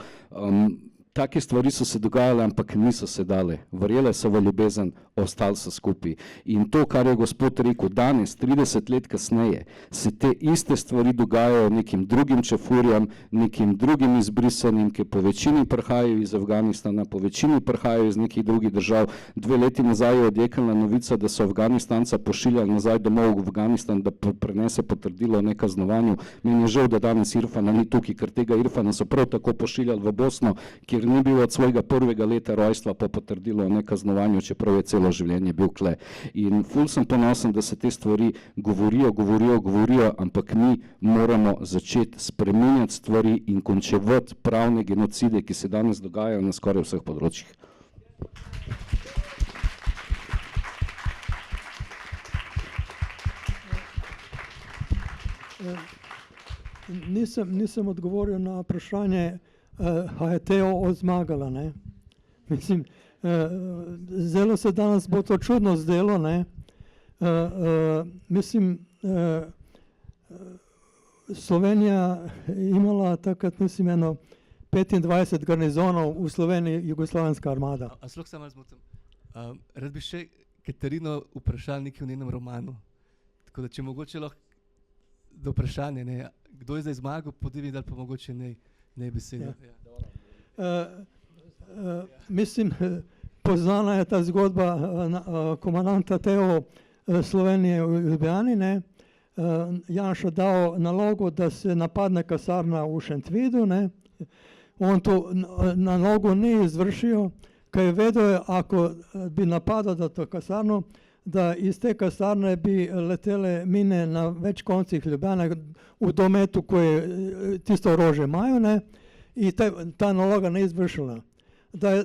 take stvari so se dogajale, ampak niso se dale. Verjele so v ljubezen, ostali so skupaj. In to, kar je gospod rekel, danes, 30 let kasneje, se te iste stvari dogajajo nekim drugim čefurjam, nekim drugim izbrisanim, ki po večini prihajajo iz Afganistana, po večini prihajajo iz nekih drugih držav. 2 leti nazaj je odjeknila novica, da so Afganistanca pošiljali nazaj domov v Afganistan, da prenese potrdilo o nekaznovanju. Meni je žal, da danes Irfana ni tukaj, ker tega Irfana so prav tako pošiljali v Bosno, kjer ni bil od svojega prvega leta rojstva po potrdilu o nekaznovanju, čeprav je celo življenje bil kle. In ful sem ponosen, da se te stvari govorijo, ampak mi moramo začeti spreminjati stvari in končevati pravne genocide, ki se danes dogajajo na skoraj vseh področjih. Nisem odgovoril na vprašanje, a je Teo zmagala, ne? Mislim, zdelo se danes bo to čudno zdelo, ne? Mislim, Slovenija imala takrat, mislim, 25 garnizonov v Sloveniji, Jugoslavijska armada. A slog se malo zmotim. Rad bi še Katarino vprašal nekaj v njenem romanu. Tako da, če mogoče lahko do vprašanja, ne, kdo je zdaj zmagal, podivi, da pa mogoče ne besedo. Mislim, poznana je ta zgodba komandanta Teo Slovenije v Ljubljani, ne. Janša dal nalogo, da se napadne kasarna v Šentvidu, ne. On to nalogo ni izvršil, ker je vedel, ako bi napadal to kasarno, da iz te kasarne bi letele mine na več koncih Ljubljane v dometu, ko je tisto orožje imajo, ne. In ta naloga ne izvršila.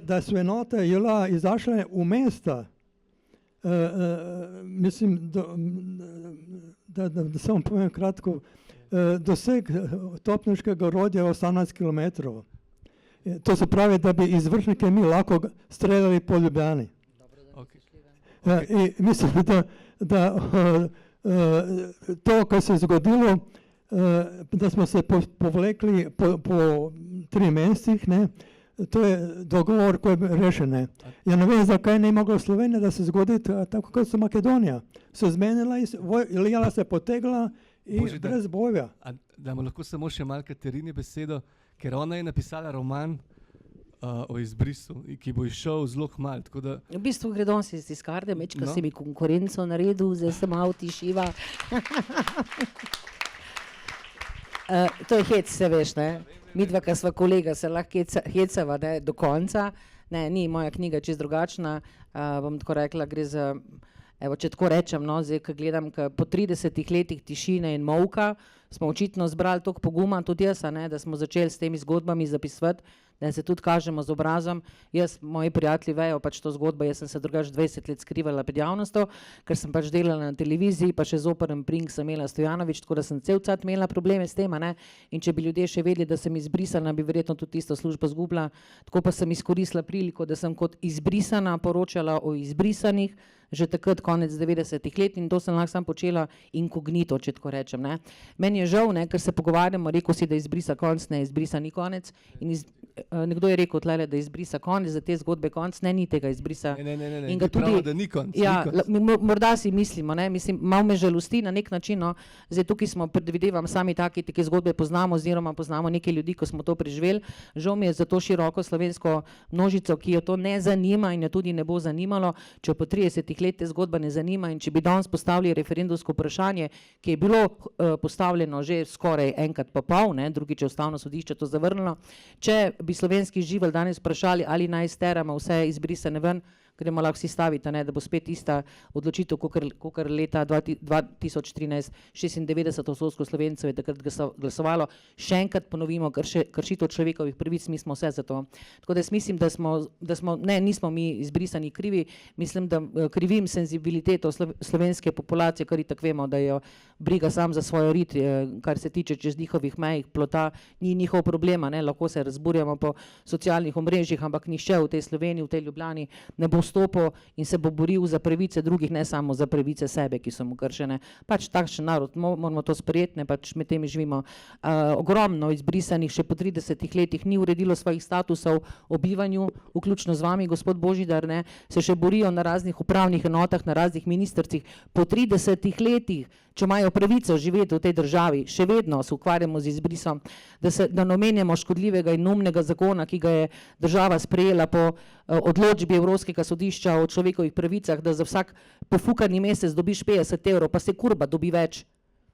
Da so enote JLA izašle v mesta, mislim, da samo povem kratko, doseg topniškega orodja je 18 km. To se pravi, da bi izvršnike mi lahko streljali po Ljubljani. Mislim, da to, kar se je zgodilo, da smo se povlekli po 3 mesecih, ne, to je dogovor, ko je rešen. Ja ne vem, zakaj ne mogla Slovenija, da se zgodi tako, kot so Makedonija. Se zmenila in Ilijala se potegla in brez boja. Damo lahko samo še malo Katarini besedo, ker ona je napisala roman o izbrisu, ki bo izšel zelo kmalu. V bistvu gre danes iz tiskarne, mečka si mi konkurenco naredil, zdaj sem malo tišiva. To je hec, se veš, ne? Midva, ka sva kolega, se lahko hecava do konca. Ne, ni moja knjiga čist drugačna, bom tako rekla, gre za, evo, če tako rečem, no, zdaj, ko gledam, po 30 letih tišine in molka, smo očitno zbrali toliko poguma, tudi jaz, ne, da smo začeli s temi zgodbami zapisovati, da se tudi kažemo z obrazom. Jaz, moji prijatelji vejo pač to zgodbo, jaz sem se drugače 20 let skrivala pred javnostjo, ker sem pač delala na televiziji, pa še z opernem Pring sem imela Stojanovič, tako da sem cel cajt imela probleme s tem, ne, in če bi ljudje še vedeli, da sem izbrisana, bi verjetno tudi tisto službo zgubila, tako pa sem izkoristila priliko, da sem kot izbrisana poročala o izbrisanih, že takrat konec 90-ih let in to sem lahko sam počela inkognito, če tako rečem. Ne. Meni je žal, ne, ker se pogovarjamo, rekel si, da izbrisa konc, ne, izbrisa ni konec in nekdo je rekel tlele, da izbrisa konec, za te zgodbe konc, ne, ni tega izbrisa. Ne, In ga tudi, pravimo, da ni konc. ja, Ni konc. morda si mislimo, ne, mislim, malo me žalosti na nek način, no, zdaj tukaj smo, predvidevam, sami take zgodbe poznamo oziroma poznamo nekaj ljudi, ko smo to preživeli. Žal mi je za to široko slovensko množico, ki jo to ne zanima in jo tudi ne bo zanimalo, če po 30 let te zgodba ne zanima in če bi danes postavili referendumsko vprašanje, ki je bilo postavljeno že skoraj enkrat pa pol, ne, drugič je Ustavno sodišče to zavrnilo, če bi slovenski živelj danes vprašali, ali naj steramo vse izbrisane ven, gremo lahko vsi staviti, ne, da bo spet ista odločitev, kakor leta 2013 96% Slovencev je takrat glasovalo. Še enkrat ponovimo, kršitev človekovih pravic, mi smo vse za to. Tako da jaz mislim, da smo, ne, nismo mi izbrisani krivi, mislim, da krivim senzibiliteto slovenske populacije, kar itak vemo, da jo briga sam za svojo rit, kar se tiče čez njihovih mejih plota, ni njihov problema, ne, lahko se razburjamo po socialnih omrežjih, ampak nihče v tej Sloveniji, v tej Ljubljani ne bo stopil in se bo boril za pravice drugih, ne samo za pravice sebe, ki so mu kršene. Pač takšen narod, moramo to sprejeti, ne, pač med temi živimo. Ogromno izbrisanih še po 30 letih ni uredilo svojih statusov o bivanju, vključno z vami, gospod Božidar, ne, se še borijo na raznih upravnih enotah, na raznih ministrstvih. Po 30 letih, če imajo pravico živeti v tej državi, še vedno se ukvarjamo z izbrisom, da ne omenjamo škodljivega in neumnega zakona, ki ga je država sprejela po odločbi Evropskega sodišča o človekovih pravicah, da za vsak pofukani mesec dobiš 50 evrov, pa se kurba dobi več.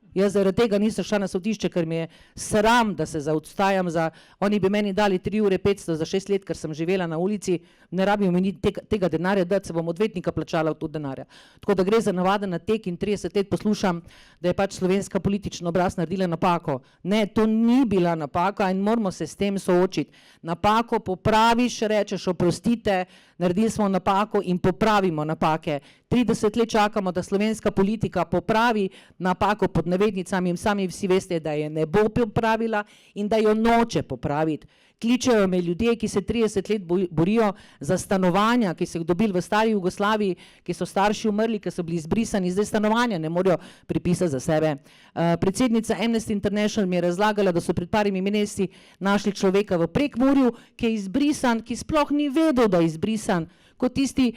Jaz zaradi tega nisem šla na sodišče, ker mi je sram, da se zaostajam za, oni bi meni dali 3 ure 500 za 6 let, ker sem živela na ulici, ne rabim mi tega denarja dati, se bom odvetnika plačala od denarja. Tako da gre za navaden natek in 30 let poslušam, da je pač slovenska politična oblast naredila napako. Ne, to ni bila napaka in moramo se s tem soočiti. Napako popraviš, rečeš oprostite, naredili smo napako in popravimo napake. 30 let čakamo, da slovenska politika popravi napako pod navednicami in sami vsi veste, da je ne bo popravila in da jo noče popraviti. Kličejo me ljudje, ki se 30 let borijo za stanovanja, ki so jih dobili v stari Jugoslaviji, ki so starši umrli, ki so bili izbrisani, zdaj stanovanja ne morejo pripisati za sebe. Predsednica Amnesty International mi je razlagala, da so pred parimi meseci našli človeka v Prekmurju, ki je izbrisan, ki sploh ni vedel, da je izbrisan, kot tisti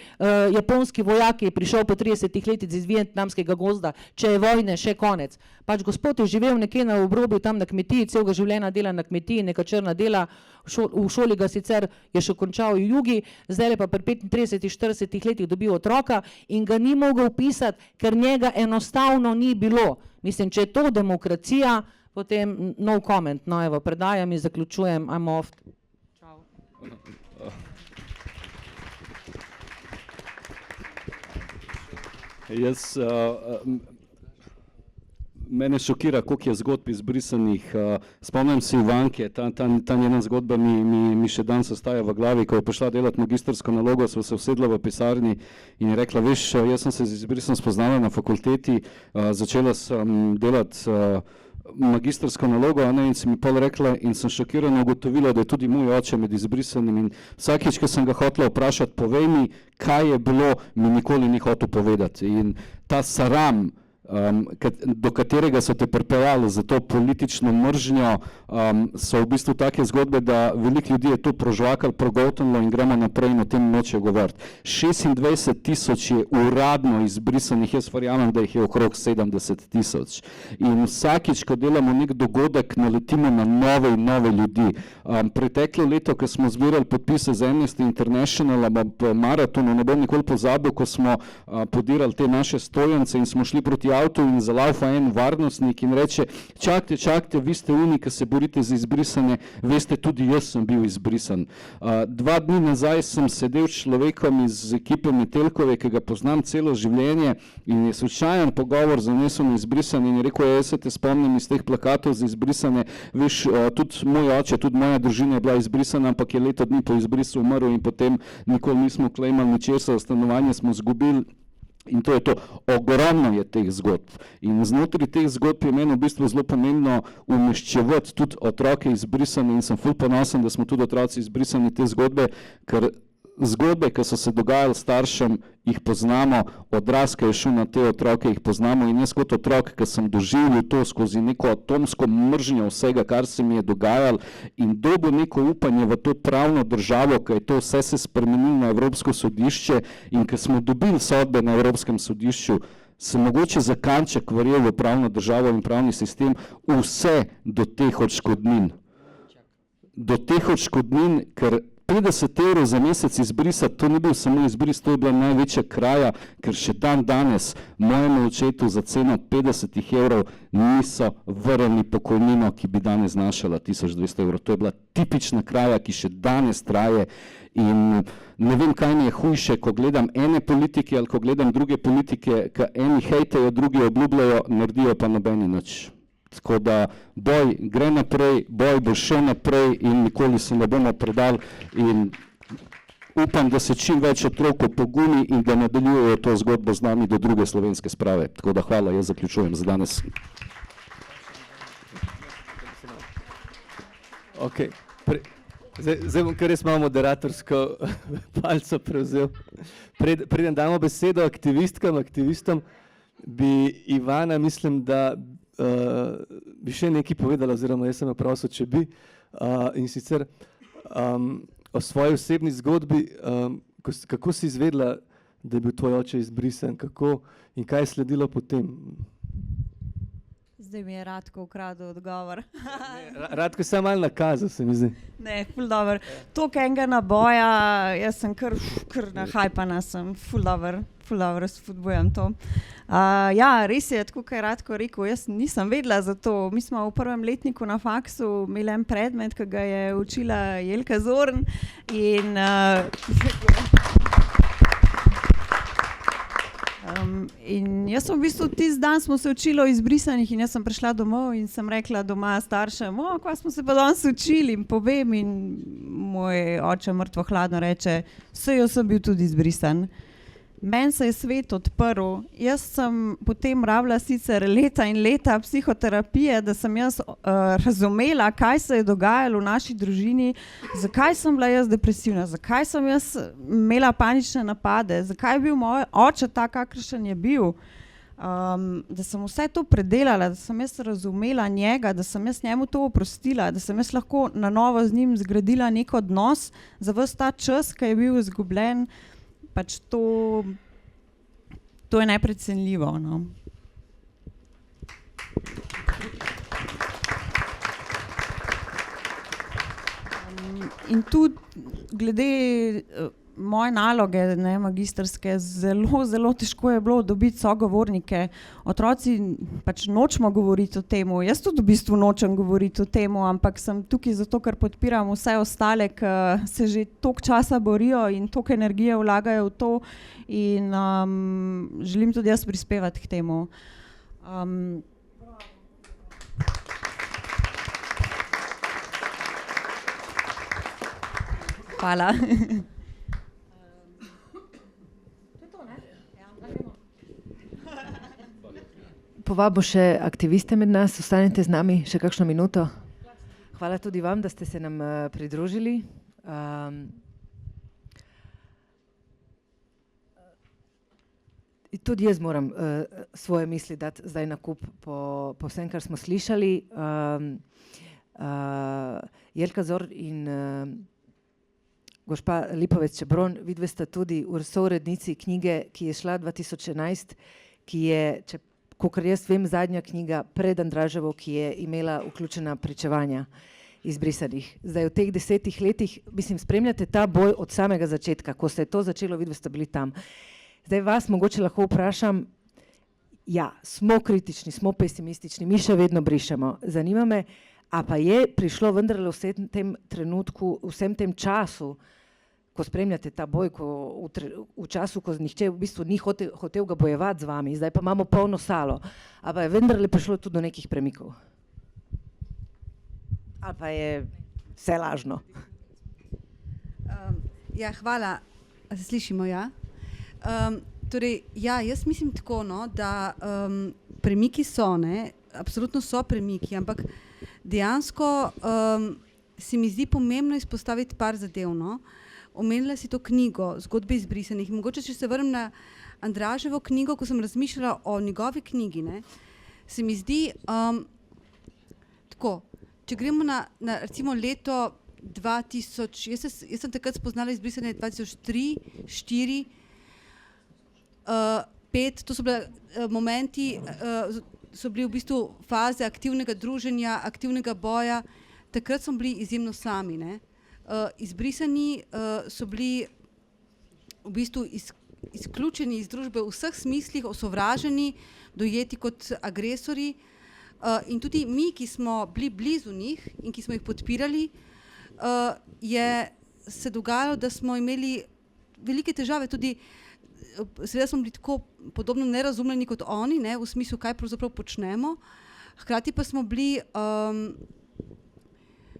japonski vojak, ki je prišel po 30 letih iz vietnamskega gozda, če je vojne še konec. Pač gospod je živel nekje na obrobju tam na kmetiji, celega življenja dela na kmetiji, neka črna dela, v šoli ga sicer je še končal v Jugi, zdaj pa pri 35-40 letih dobil otroka in ga ni mogel vpisati, ker njega enostavno ni bilo. Mislim, če je to demokracija, potem no comment, no evo, predajam in zaključujem, I'm off. Čau. Mene šokira, koliko je zgodb izbrisanih. Spomnim se Ivanke, ta njena zgodba mi še danes ostaja v glavi, ko je prišla delati magistrsko nalogo, sva se usedla v pisarni in je rekla, veš, jaz sem se z izbrisom spoznala na fakulteti, začela sem delati magistrsko nalogo, in si mi pol rekla in sem šokirano ugotovila, da je tudi moj oče med izbrisanim in vsakič, ko sem ga hotela vprašati, povej mi, kaj je bilo, mi nikoli ni hotel povedati. In ta sram, do katerega so te pripeljali za to politično mržnjo, so v bistvu take zgodbe, da veliko ljudi je to prožvakalo, progotnilo in gremo naprej in o tem nočejo govoriti. 26 000 je uradno izbrisanih, jaz verjamem, da jih je okrog 70 000. In vsakič, ko delamo nek dogodek, naletimo na nove in nove ljudi. Preteklo leto, ko smo zbirali podpise za Amnesty International po maratonu, ne bom nikoli pozabil, ko smo podirali te naše stojence in smo šli proti avtu in zalaufa en varnostnik in reče, čakajte, vi ste oni, ki se borite za izbrisane, veste, tudi jaz sem bil izbrisan. 2 dni nazaj sem sedel s človekom iz ekipe Metelkove, ki ga poznam celo življenje in je slučajen pogovor zanesel na izbrisane in je rekel, jaz se te spomnim iz teh plakatov za izbrisane, veš, tudi moj oče, tudi moja družina je bila izbrisana, ampak je leto dni po izbrisu umrl in potem nikoli nismo klejmali ničesar, stanovanje smo izgubili. In to je to. Ogromno je teh zgodb. In znotraj teh zgodb je meni v bistvu zelo pomembno umeščevati tudi otroke izbrisane in sem ful ponosen, da smo tudi otroci izbrisani te zgodbe, ker zgodbe, ki so se dogajali staršem, jih poznamo, odraz, ki je šel na te otroke, jih poznamo in jaz kot otrok, ki sem doživljal to skozi neko atomsko mržnjo vsega, kar se mi je dogajalo in dobil neko upanje v to pravno državo, ki je to vse se spremenilo na Evropsko sodišče in ki smo dobili sodbe na Evropskem sodišču, sem mogoče za kanček verjel v pravno državo in pravni sistem, vse do teh odškodnin. Do teh odškodnin, ker 50 evrov za mesec izbrisati, to ni bil samo izbris, to je bila največja kraja, ker še dan danes mojemu očetu za ceno 50 evrov niso vrnili pokojnino, ki bi danes znašala 1200 evrov. To je bila tipična kraja, ki še danes traje in ne vem, kaj mi je hujše, ko gledam ene politike ali ko gledam druge politike, ki eni hejtajo, drugi obljubljajo, naredijo pa nobeni nič. Tako da boj gre naprej, boj bo še naprej in nikoli se ne bomo predali in upam, da se čim več otrok opogumi in da nadaljujejo to zgodbo z nami do druge slovenske sprave. Tako da hvala, jaz zaključujem za danes. Ok, zdaj bom kar res malo moderatorsko palco prevzel. Preden damo besedo aktivistom, bi Ivana, mislim, da bi še nekaj povedala, oziroma jaz sem naprosil, če bi, in sicer o svoji osebni zgodbi, kako si izvedela, da je bil tvoj oče izbrisan, kako in kaj je sledilo potem? Zdaj mi je Radko ukradel odgovor. Radko je samo malo nakazal, se mi zdi. Ne, ful dobro. Toliko enega naboja, jaz sem kar nahajpana sem, ful dobro spodbujam to. Ja, res je, tako kot je Radko rekel, jaz nisem vedela za to. Mi smo v prvem letniku na faksu imeli en predmet, ki ga je učila Jelka Zorn in in jaz sem v bistvu tisti dan smo se učili o izbrisanih in jaz sem prišla domov in sem rekla doma staršem, kaj smo se pa danes učili in povem in moj oče mrtvo hladno reče, saj jaz sem bil tudi izbrisan. Meni se je svet odprl, jaz sem potem rabila sicer leta in leta psihoterapije, da sem jaz razumela, kaj se je dogajalo v naši družini, zakaj sem bila jaz depresivna, zakaj sem jaz imela panične napade, zakaj je bil moj oče tak, kakršen je bil. Da sem vse to predelala, da sem jaz razumela njega, da sem jaz njemu to oprostila, da sem jaz lahko na novo z njim zgradila nek odnos za ves ta čas, ki je bil izgubljen. Pač to je neprecenljivo. No. In tudi glede moje naloge, ne, magistrske, zelo težko je bilo dobiti sogovornike. Otroci pač nočemo govoriti o tem, jaz tudi v bistvu nočem govoriti o tem, ampak sem tukaj zato, ker podpiram vse ostale, ki se že toliko časa borijo in toliko energije vlagajo v to in želim tudi jaz prispevati k temu. Hvala. Povabo še aktiviste med nas, ostanite z nami še kakšno minuto. Hvala tudi vam, da ste se nam pridružili. Tudi jaz moram svoje misli dati zdaj na kup po vsem, kar smo slišali. Jelka Zorn in gospa Lipovec Čebron, vidve sta tudi sourednici knjige, ki je šla 2011, ki je, kakor jaz vem, zadnja knjiga pred Andraževo, ki je imela vključena pričevanja izbrisanih. Zdaj v teh 10 letih, mislim, spremljate ta boj od samega začetka, ko se je to začelo, vidve sta bili tam. Zdaj vas mogoče lahko vprašam, ja, smo kritični, smo pesimistični, mi še vedno brišemo. Zanima me, a pa je prišlo vendarle v vsem tem trenutku, v vsem tem času, ko spremljate ta boj, v času, ko nihče v bistvu ni hotel ga bojevati z vami, zdaj pa imamo polno salo, a pa je vendarle prišlo tudi do nekih premikov? Ali pa je vse lažno? Ja, hvala. A se slišimo, ja? Torej, ja, jaz mislim tako, no, da premiki so, ne, absolutno so premiki, ampak dejansko se mi zdi pomembno izpostaviti par zadev, no. omenila si to knjigo, Zgodbe izbrisanih. Mogoče, če se vrnem na Andraževo knjigo, ko sem razmišljala o njegovi knjigi, ne, se mi zdi tako, če gremo na recimo leto 2000, jaz sem takrat spoznala izbrisanje 2003, 2004, 2005, to so bile momenti, so bili v bistvu faze aktivnega druženja, aktivnega boja, takrat smo bili izjemno sami, ne. Izbrisani so bili v bistvu izključeni iz družbe v vseh smislih, osovraženi, dojeti kot agresorji, in tudi mi, ki smo bili blizu njih in ki smo jih podpirali, je se dogajalo, da smo imeli velike težave, tudi seveda smo bili tako podobno nerazumljeni kot oni, ne, v smislu, kaj pravzaprav počnemo, hkrati pa smo bili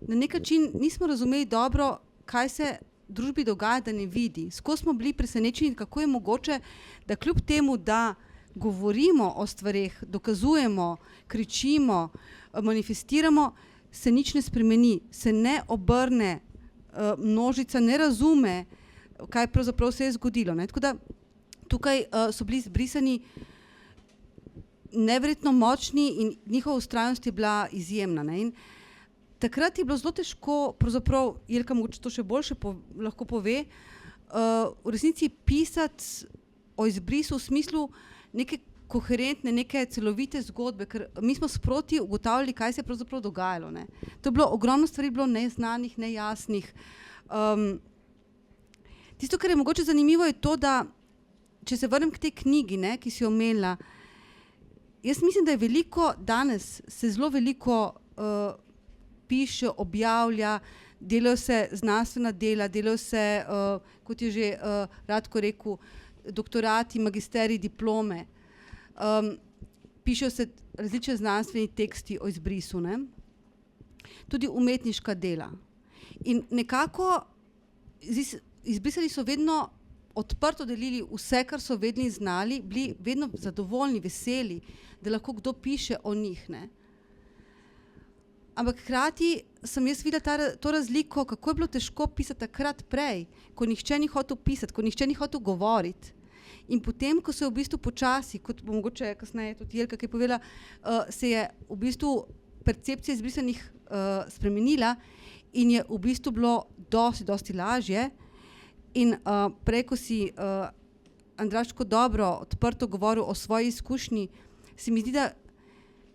na nek način nismo razumeli dobro, kaj se družbi dogaja, da ne vidi. Skozi smo bili presenečeni, kako je mogoče, da kljub temu, da govorimo o stvareh, dokazujemo, kričimo, manifestiramo, se nič ne spremeni, se ne obrne, množica ne razume, kaj pravzaprav se je zgodilo, ne. Tako da tukaj so bili izbrisani neverjetno močni in njihova vztrajnost je bila izjemna, ne. In takrat je bilo zelo težko, pravzaprav Jelka mogoče to še boljše lahko pove, v resnici pisati o izbrisu v smislu neke koherentne, neke celovite zgodbe, ker mi smo sproti ugotavljali, kaj se je pravzaprav dogajalo, ne. To je bilo, ogromno stvari bilo neznanih, nejasnih. Tisto, kar je mogoče zanimivo, je to, da če se vrnem k tej knjigi, ne, ki si jo omenila, jaz mislim, da je veliko, danes se zelo veliko piše, objavlja, delajo se znanstvena dela, delajo se, kot je že Radko rekel, doktorati, magisteriji, diplome, pišejo se različni znanstveni teksti o izbrisu, ne? Tudi umetniška dela. In nekako izbrisali so vedno odprto delili vse, kar so vedeli in znali, bili vedno zadovoljni, veseli, da lahko kdo piše o njih, ne. Ampak hkrati sem jaz videla to razliko, kako je bilo težko pisati takrat prej, ko nihče ni hotel pisati, ko nihče ni hotel govoriti. In potem, ko se je v bistvu počasi, kot bo mogoče kasneje tudi Jelka, ki je povedala, se je v bistvu percepcija izbrisanih spremenila in je v bistvu bilo dosti lažje. In prej, ko si Andraž tako dobro, odprto govoril o svoji izkušnji, se mi zdi, da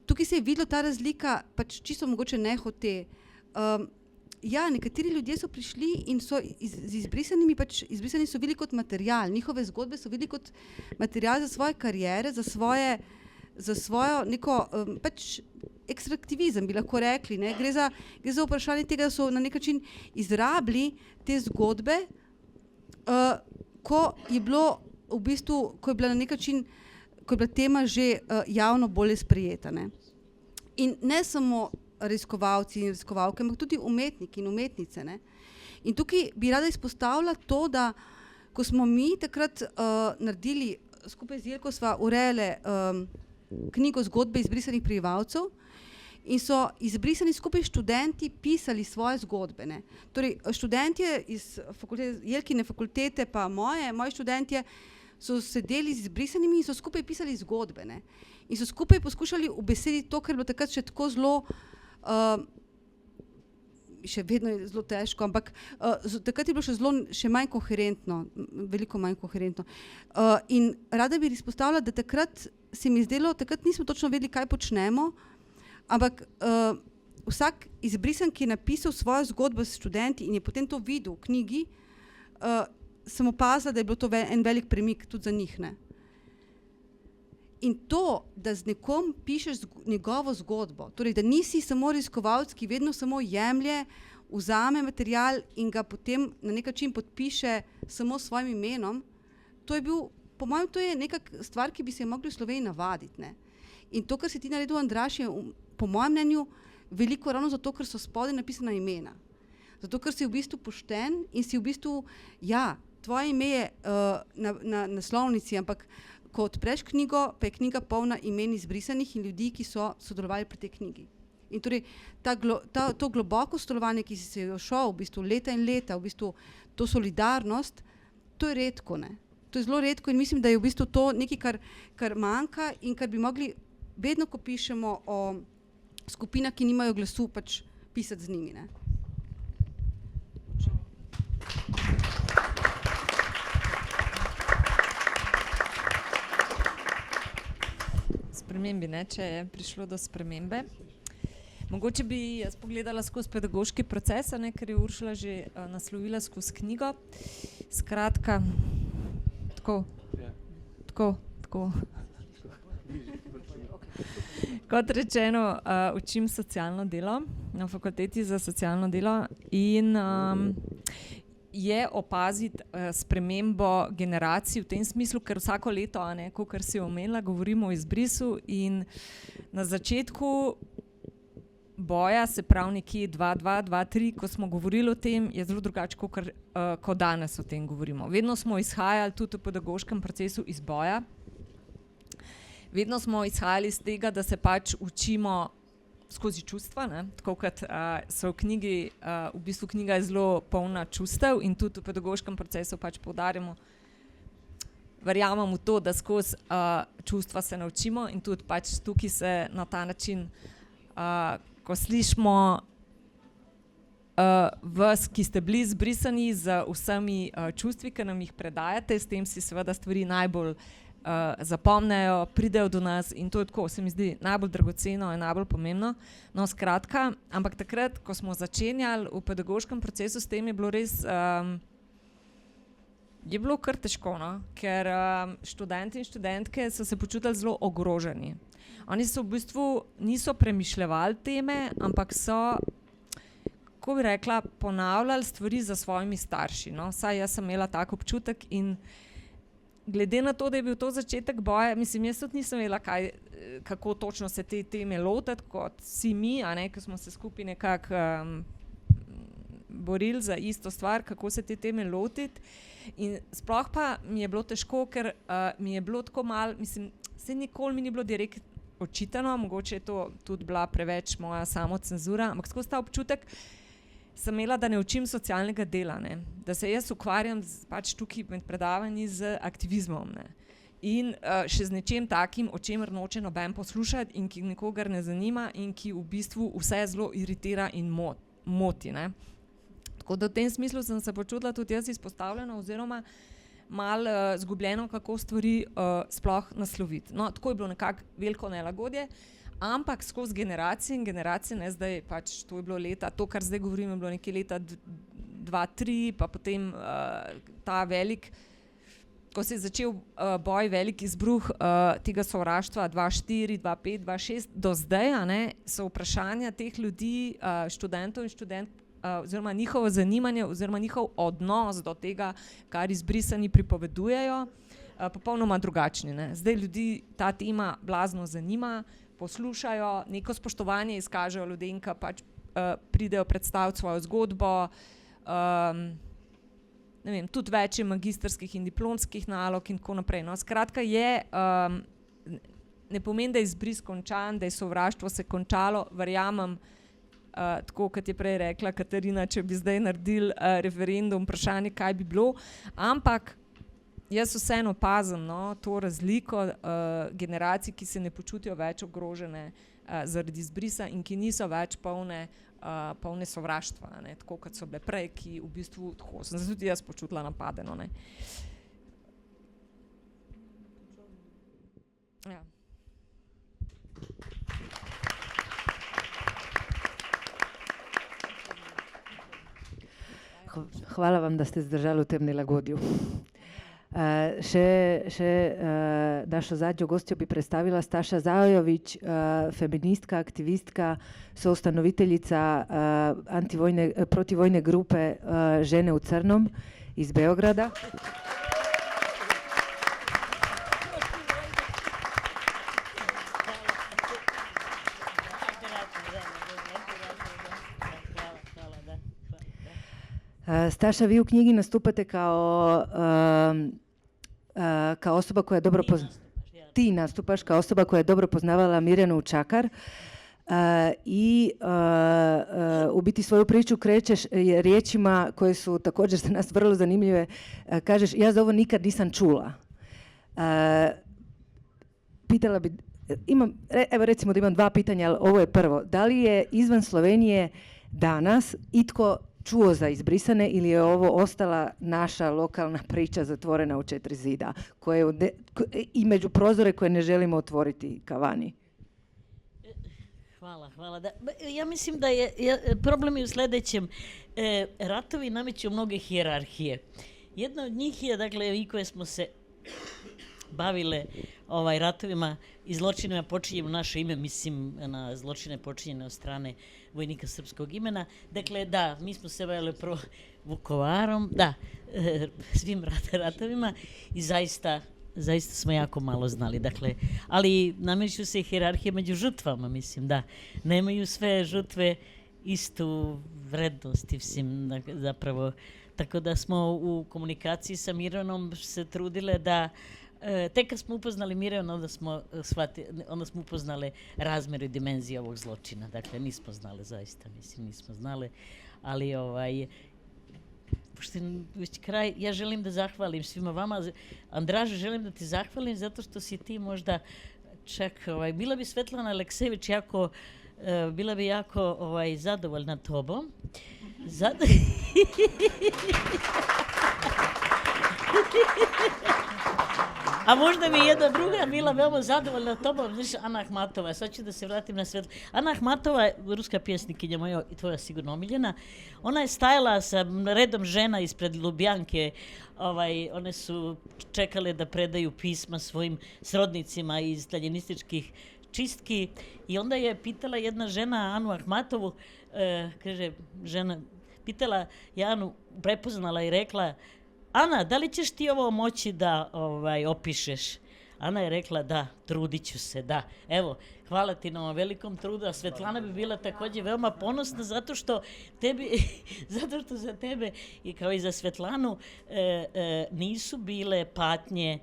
tukaj se je videla ta razlika, pač čisto mogoče nehote. Ja, nekateri ljudje so prišli in so z izbrisanimi, pač izbrisani so videli kot material, njihove zgodbe so videli kot material za svoje kariere, za svojo neko, pač ekstraktivizem bi lahko rekli, ne. Gre za vprašanje tega, da so na nek način izrabili te zgodbe, ko je bilo v bistvu, ko je bila na nek način, ko je bila tema že javno bolje sprejeta, ne. In ne samo raziskovalci in raziskovalke, ampak tudi umetniki in umetnice, ne. In tukaj bi rada izpostavila to, da ko smo mi takrat naredili, skupaj z Jelko sva urejali knjigo Zgodbe izbrisanih prebivalcev in so izbrisani skupaj študenti pisali svoje zgodbe, ne. Torej, študentje iz Jelkine fakultete pa moji študentje so sedeli z izbrisanimi in so skupaj pisali zgodbe, ne. In so skupaj poskušali ubesediti to, kar je bilo takrat še tako zelo, še vedno je zelo težko, ampak takrat je bilo še manj koherentno, veliko manj koherentno. In rada bi izpostavila, da takrat se mi zdelo, takrat nismo točno vedeli, kaj počnemo, ampak vsak izbrisan, ki je napisal svojo zgodbo s študenti in je potem to videl v knjigi, sem opazila, da je bilo to en velik premik tudi za njih, ne. In to, da z nekom pišeš njegovo zgodbo, torej, da nisi samo raziskovalec, ki vedno samo jemlje, vzame material in ga potem na nek način podpiše samo s svojim imenom, to je bil, po mojem, to je neka stvar, ki bi se je mogli v Sloveniji navaditi, ne. In to, kar si ti naredil, Andraž, je po mojem mnenju veliko ravno zato, ker so spodaj napisana imena. Zato, ker si v bistvu pošten in si v bistvu, ja, tvoje ime je na naslovnici, ampak ko odpreš knjigo, pa je knjiga polna imen izbrisanih in ljudi, ki so sodelovali pri tej knjigi. In torej to globoko sodelovanje, ki si se jo šel v bistvu leta in leta, v bistvu to solidarnost, to je redko, ne. To je zelo redko in mislim, da je v bistvu to nekaj, kar manjka in kar bi mogli vedno, ko pišemo o skupinah, ki nimajo glasu, pač pisati z njimi, ne. Spremembi, ne, če je prišlo do spremembe. Mogoče bi jaz pogledala skozi pedagoški proces, ne, ker je Uršula že naslovila skozi knjigo. Skratka, tako. Kot rečeno, učim socialno delo na fakulteti za socialno delo in je opaziti spremembo generacij v tem smislu, ker vsako leto, kakor si omenila, govorimo o izbrisu in na začetku boja, se pravi nekje 2-3, ko smo govorili o tem, je zelo drugače, ko danes o tem govorimo. Vedno smo izhajali tudi v pedagoškem procesu iz boja. Vedno smo izhajali iz tega, da se pač učimo skozi čustva, ne? Tako kot so v knjigi, v bistvu knjiga je zelo polna čustev in tudi v pedagoškem procesu pač poudarjamo, verjamem v to, da skozi čustva se naučimo in tudi pač tukaj se na ta način, ko slišimo vas, ki ste bili zbrisani z vsemi čustvi, ki nam jih predajate, s tem si seveda stvari najbolj zapomnejo, pridejo do nas in to je tako, se mi zdi najbolj dragoceno in najbolj pomembno. No, skratka, ampak takrat, ko smo začenjali v pedagoškem procesu s tem, je bilo res, je bilo kar težko, no? Ker študenti in študentke so se počutili zelo ogroženi. Oni so v bistvu niso premišljevali teme, ampak so, kako bi rekla, ponavljali stvari za svojimi starši, no? Saj jaz sem imela tak občutek in glede na to, da je bil to začetek boja, mislim, jaz tudi nisem vedela, kako točno se te teme lotiti, kot vsi mi, ko smo se skupaj nekako borili za isto stvar, kako se te teme lotiti. In sploh pa mi je bilo težko, ker mi je bilo tako malo, mislim, se nikoli mi ni bilo direkt očitano, mogoče je to tudi bila preveč moja samocenzura, ampak skozi ta občutek sem imela, da ne učim socialnega dela, ne? Da se jaz ukvarjam pač tukaj med predavanji z aktivizmom, ne? In še z nečem takim, o čemer noče noben poslušati in ki nikogar ne zanima in ki v bistvu vse zelo iritira in moti, ne? Tako da v tem smislu sem se počutila tudi jaz izpostavljena oziroma malo zgubljeno, kako stvari sploh nasloviti. No, tako je bilo nekako veliko nelagodje, ampak skozi generacije in generacije, ne, zdaj pač to je bilo leta, to, kar zdaj govorim, je bilo nekje leta 2-3, pa potem ta velik, ko se je začel boj, velik izbruh tega sovraštva 2-4, 2-5, 2-6, do zdaj, so vprašanja teh ljudi, študentov in študentk, oziroma njihovo zanimanje, oziroma njihov odnos do tega, kar izbrisani pripovedujejo, popolnoma drugačni, ne. Zdaj ljudi ta tema blazno zanima, poslušajo, neko spoštovanje izkažejo ljudem, ki pač pridejo predstaviti svojo zgodbo, ne vem, tudi več je magistrskih in diplomskih nalog in tako naprej. No, skratka je, ne pomeni, da je izbris končan, da je sovraštvo se končalo, verjamem, tako kot je prej rekla Katarina, če bi zdaj naredili referendum, vprašanje, kaj bi bilo, ampak jaz vseeno opazim, no, to razliko generacij, ki se ne počutijo več ogrožene zaradi izbrisa in ki niso več polne sovraštva, ne, tako kot so bile prej, ki v bistvu, tako sem se tudi jaz počutila napadeno, ne. Ja. Hvala vam, da ste zdržali v tem nelagodju. Še našo zadnjo gostjo bi predstavila Staša Zajović, feministka, aktivistka, soustanoviteljica protivojne grupe Žene v crnom iz Beograda. Staša, vi v knjigi nastupate kao osoba koja je dobro Ti nastupaš kao osoba koja je dobro poznavala Mirjanu Čakar i u biti svoju priču krećeš riječima koje su također za nas vrlo zanimljive. Kažeš, ja za ovo nikad nisam čula. Pitala bi, evo recimo da imam 2 pitanja, ali ovo je prvo. Da li je izvan Slovenije danas itko čuo za izbrisane ili je ovo ostala naša lokalna priča zatvorena u 4 zida i među prozore koje ne želimo otvoriti ka vani? Hvala. Ja mislim da je problem je u sljedećem. Ratovi nameću mnoge hijerarhije. Jedna od njih je, dakle, i koje smo se bavile ratovima i zločinima počinjemo naše ime, mislim na zločine počinjene od strane vojnika srpskog imena. Dakle, da, mi smo se bavili prvo Vukovarom, da, svim ratovima i zaista smo jako malo znali. Dakle, ali nameću se hijerarhije među žrtvama, mislim, da. Nemaju sve žrtve istu vrednost, mislim, zapravo. Tako da smo u komunikaciji sa Mirjanom se trudile da tek kad smo upoznali Mirjanu, onda smo upoznali razmjer i dimenziju ovog zločina. Dakle, nismo znali, zaista, nismo znali. Ali, pošto je već kraj, ja želim da zahvalim svima vama. Andraže, želim da ti zahvalim zato što si ti možda bila bi Svetlana Aleksejević bila bi jako zadovoljna tobom. A možda mi jedna druga bila veoma zadovoljna tobom, znaš, Ana Ahmatova. Sad ću da se vratim na Svetlanu. Ana Ahmatova, ruska pjesnikinja moja i tvoja sigurno omiljena, ona je stajala sa redom žena ispred Lubjanke. One su čekale da predaju pisma svojim srodnicima iz staljinističkih čistki i onda je pitala jedna žena Anu Ahmatovu, kaže žena, pitala je Anu, prepoznala i rekla: Ana, da li ćeš ti ovo moći da opišeš? Ana je rekla: da, trudit ću se, da. Evo, hvala ti na ovom velikom trudu, a Svetlana bi bila također veoma ponosna zato što za tebe i kao i za Svetlanu nisu bile patnje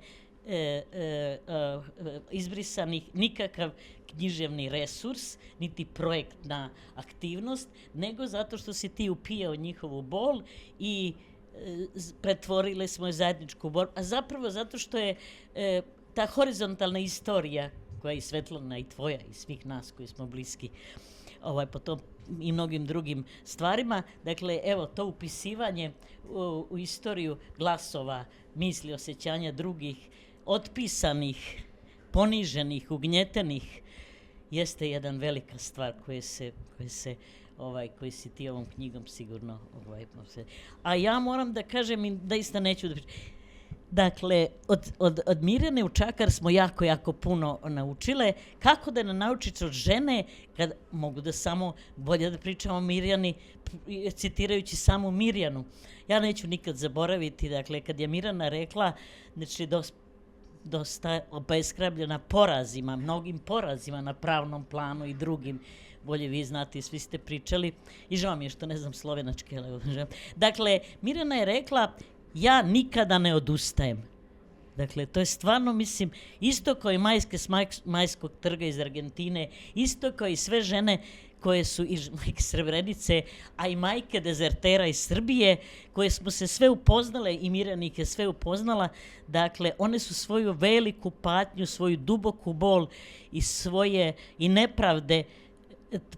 izbrisanih nikakav književni resurs, niti projektna aktivnost, nego zato što si ti upijao njihovu bol i pretvorili smo je zajedničku borbu, a zapravo zato što je ta horizontalna istorija koja je i Svetlana i tvoja i svih nas koji smo bliski po tom i mnogim drugim stvarima. Dakle, evo, to upisivanje u istoriju glasova, misli, osjećanja drugih, otpisanih, poniženih, ugnjetenih, jeste jedan velika stvar koji si ti ovom knjigom sigurno a ja moram da kažem i da neću da pričam. Dakle, od Mirjane u Čakar smo jako puno naučile. Kako da ne naučiš od žene, kad mogu da samo bolje da pričam o Mirjani, citirajući samu Mirjanu. Ja neću nikad zaboraviti, dakle, kad je Mirjana rekla, znači, dosta obeskrabljena porazima, mnogim porazima na pravnom planu i drugim, bolje vi znate, svi ste pričali i žao mi je što ne znam slovenačke. Dakle, Mirjana je rekla: ja nikada ne odustajem. Dakle, to je stvarno, mislim, isto kao i majske s Majskog trga iz Argentine, isto kao i sve žene koje su iz majke Srebrenice, a i majke dezertera iz Srbije, koje smo se sve upoznale i Mirjana ih je sve upoznala. Dakle, one su svoju veliku patnju, svoju duboku bol i svoje i nepravde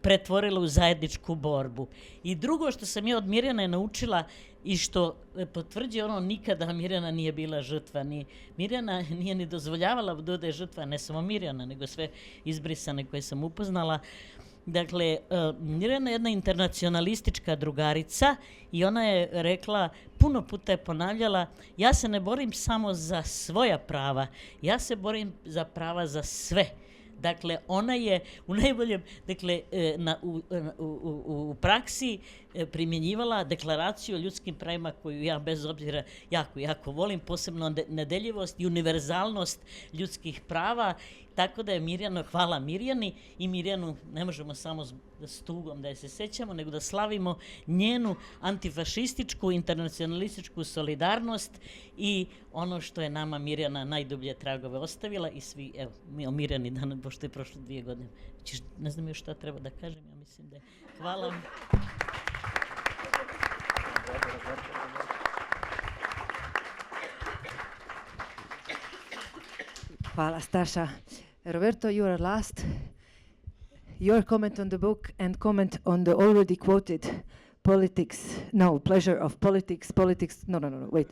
pretvorila u zajedničku borbu. I drugo što sam ja od Mirjane naučila i što potvrđuje ono, nikada Mirjana nije bila žrtva. Mirjana nije ni dozvoljavala da je žrtva, ne samo Mirjana, nego sve izbrisane koje sam upoznala. Dakle, Mirjana je jedna internacionalistička drugarica i ona je rekla, puno puta je ponavljala: ja se ne borim samo za svoja prava, ja se borim za prava za sve. Dakle, ona je u najboljem, dakle, u praksi primjenjivala deklaraciju o ljudskim pravima koju ja bez obzira jako volim, posebno nedeljivost i univerzalnost ljudskih prava, tako da je Mirjana, hvala Mirjani, i Mirjanu ne možemo samo s tugom da je se sećamo, nego da slavimo njenu antifašističku, internacionalističku solidarnost i ono što je nama Mirjana najdublje tragove ostavila i svi, evo, mi o Mirjani danas, pošto je prošlo 2 godine. Ne znam još šta treba da kažem, ja mislim da je. Hvala vam. Hvala, Staša. Roberto, you are last. Your comment on the book and comment on the already quoted pleasure of politics, wait,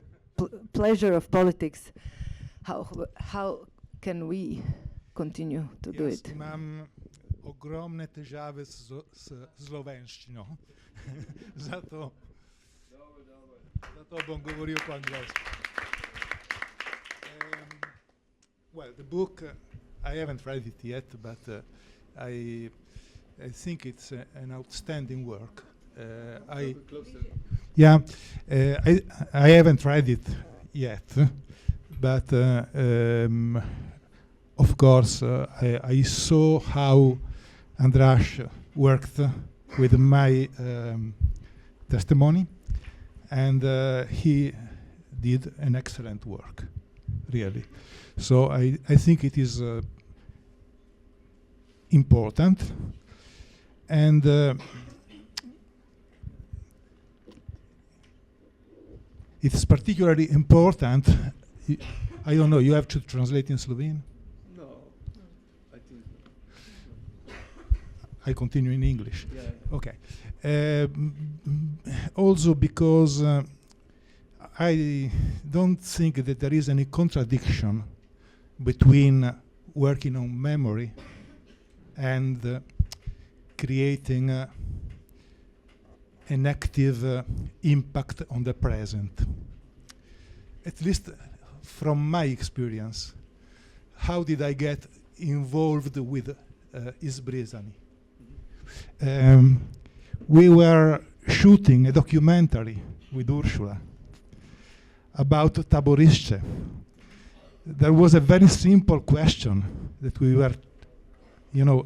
pleasure of politics. How can we continue to do it? Imam ogromne težave s slovenščino. Zato bom govoril po angleško. Well, the book, I haven't read it yet, but I think it's an outstanding work. I haven't read it yet, but of course I saw how Andras worked with my testimony, and he did an excellent work, really. So I think it is important, and it's particularly important. I don't know, you have to translate in Slovene? No, I think. I continue in English. Yeah. Okay. Also because I don't think that there is any contradiction between working on memory and creating an active impact on the present. At least from my experience, how did I get involved with Izbrizani? We were shooting a documentary with Ursula about Taborišče. There was a very simple question that we were,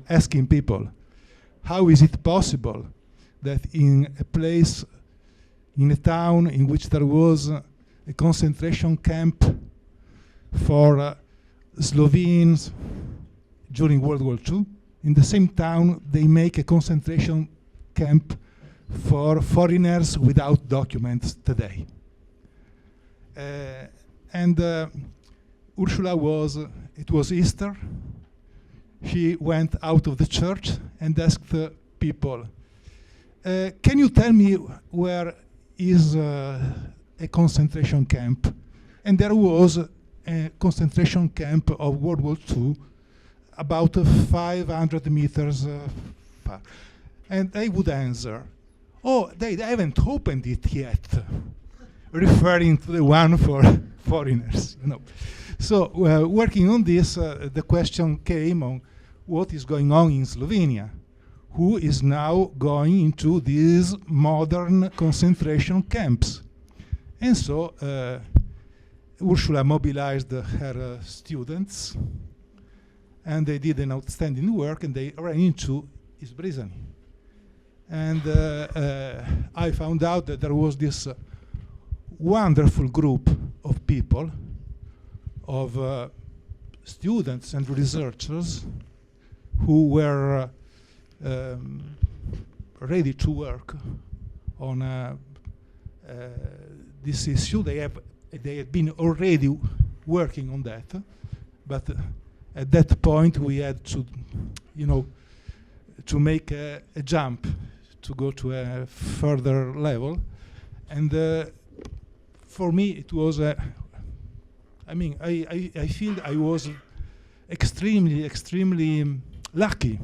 asking people. How is it possible that in a place, in a town in which there was a concentration camp for Slovenes during World War II, in the same town they make a concentration camp for foreigners without documents today? And Ursula it was Easter. She went out of the church and asked people, can you tell me where is a concentration camp? And there was a concentration camp of World War II about 500 meters far. And they would answer, oh, they haven't opened it yet, referring to the one for foreigners. So working on this, the question came on what is going on in Slovenia, who is now going into these modern concentration camps. And so Ursula mobilized her students, and they did an outstanding work, and they ran into Izbrizani. And I found out that there was this wonderful group of people, of students and researchers who were ready to work on this issue. They had been already working on that, but at that point we had to, to make a jump to go to a further level, and for me it was I feel I was extremely lucky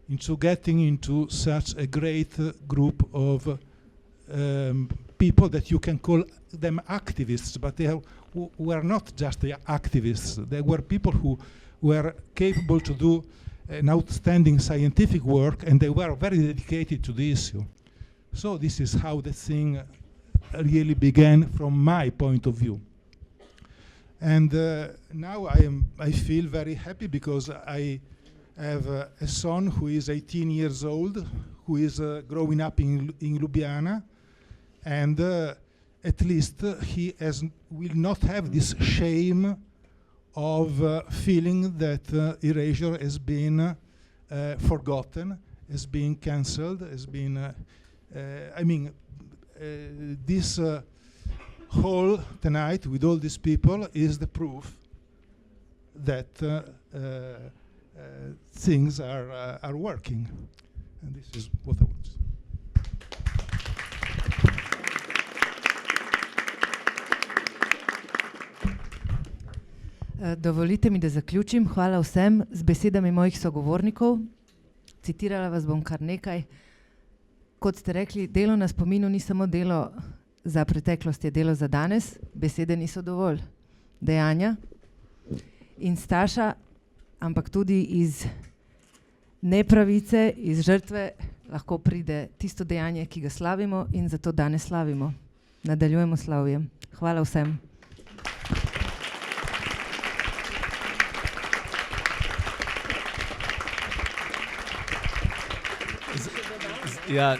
into getting into such a great group of people that you can call them activists, but they were not just the activists. They were people who were capable to do an outstanding scientific work, and they were very dedicated to the issue. So this is how the thing really began from my point of view. And now I feel very happy because I have a son who is 18 years old, who is growing up in Ljubljana, and at least he will not have this shame of feeling that erasure has been forgotten, has been cancelled, has been, this hall tonight with all these people is the proof that things are working. And this is what I want to say. Dovolite mi, da zaključim. Hvala vsem z besedami mojih sogovornikov. Citirala vas bom kar nekaj. Kot ste rekli, delo na spominu ni samo delo za preteklost, je delo za danes. Besede niso dovolj. Dejanja in Staša, ampak tudi iz nepravice, iz žrtve lahko pride tisto dejanje, ki ga slavimo in zato danes slavimo. Nadaljujemo slavjem. Hvala vsem. Ja,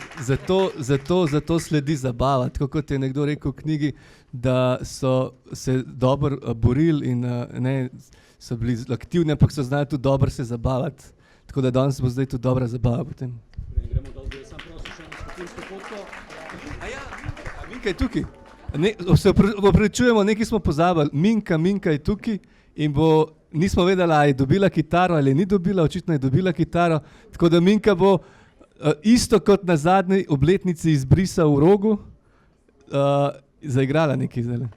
zato sledi zabava. Tako kot je nekdo rekel v knjigi, da so se dobro borili in so bili aktivni, ampak so znali tudi dobro se zabavati. Tako da danes bo zdaj tudi dobra zabava potem. Gremo dol, da sam prosim še eno skupinsko fotko. Minka je tukaj. Se opravičujemo, nekaj smo pozabili. Minka je tukaj in nismo vedeli, ali je dobila kitaro ali ni dobila, očitno je dobila kitaro. Tako da Minka bo isto kot na zadnji obletnici izbrisa v Rogu zaigrala nekaj zdaj.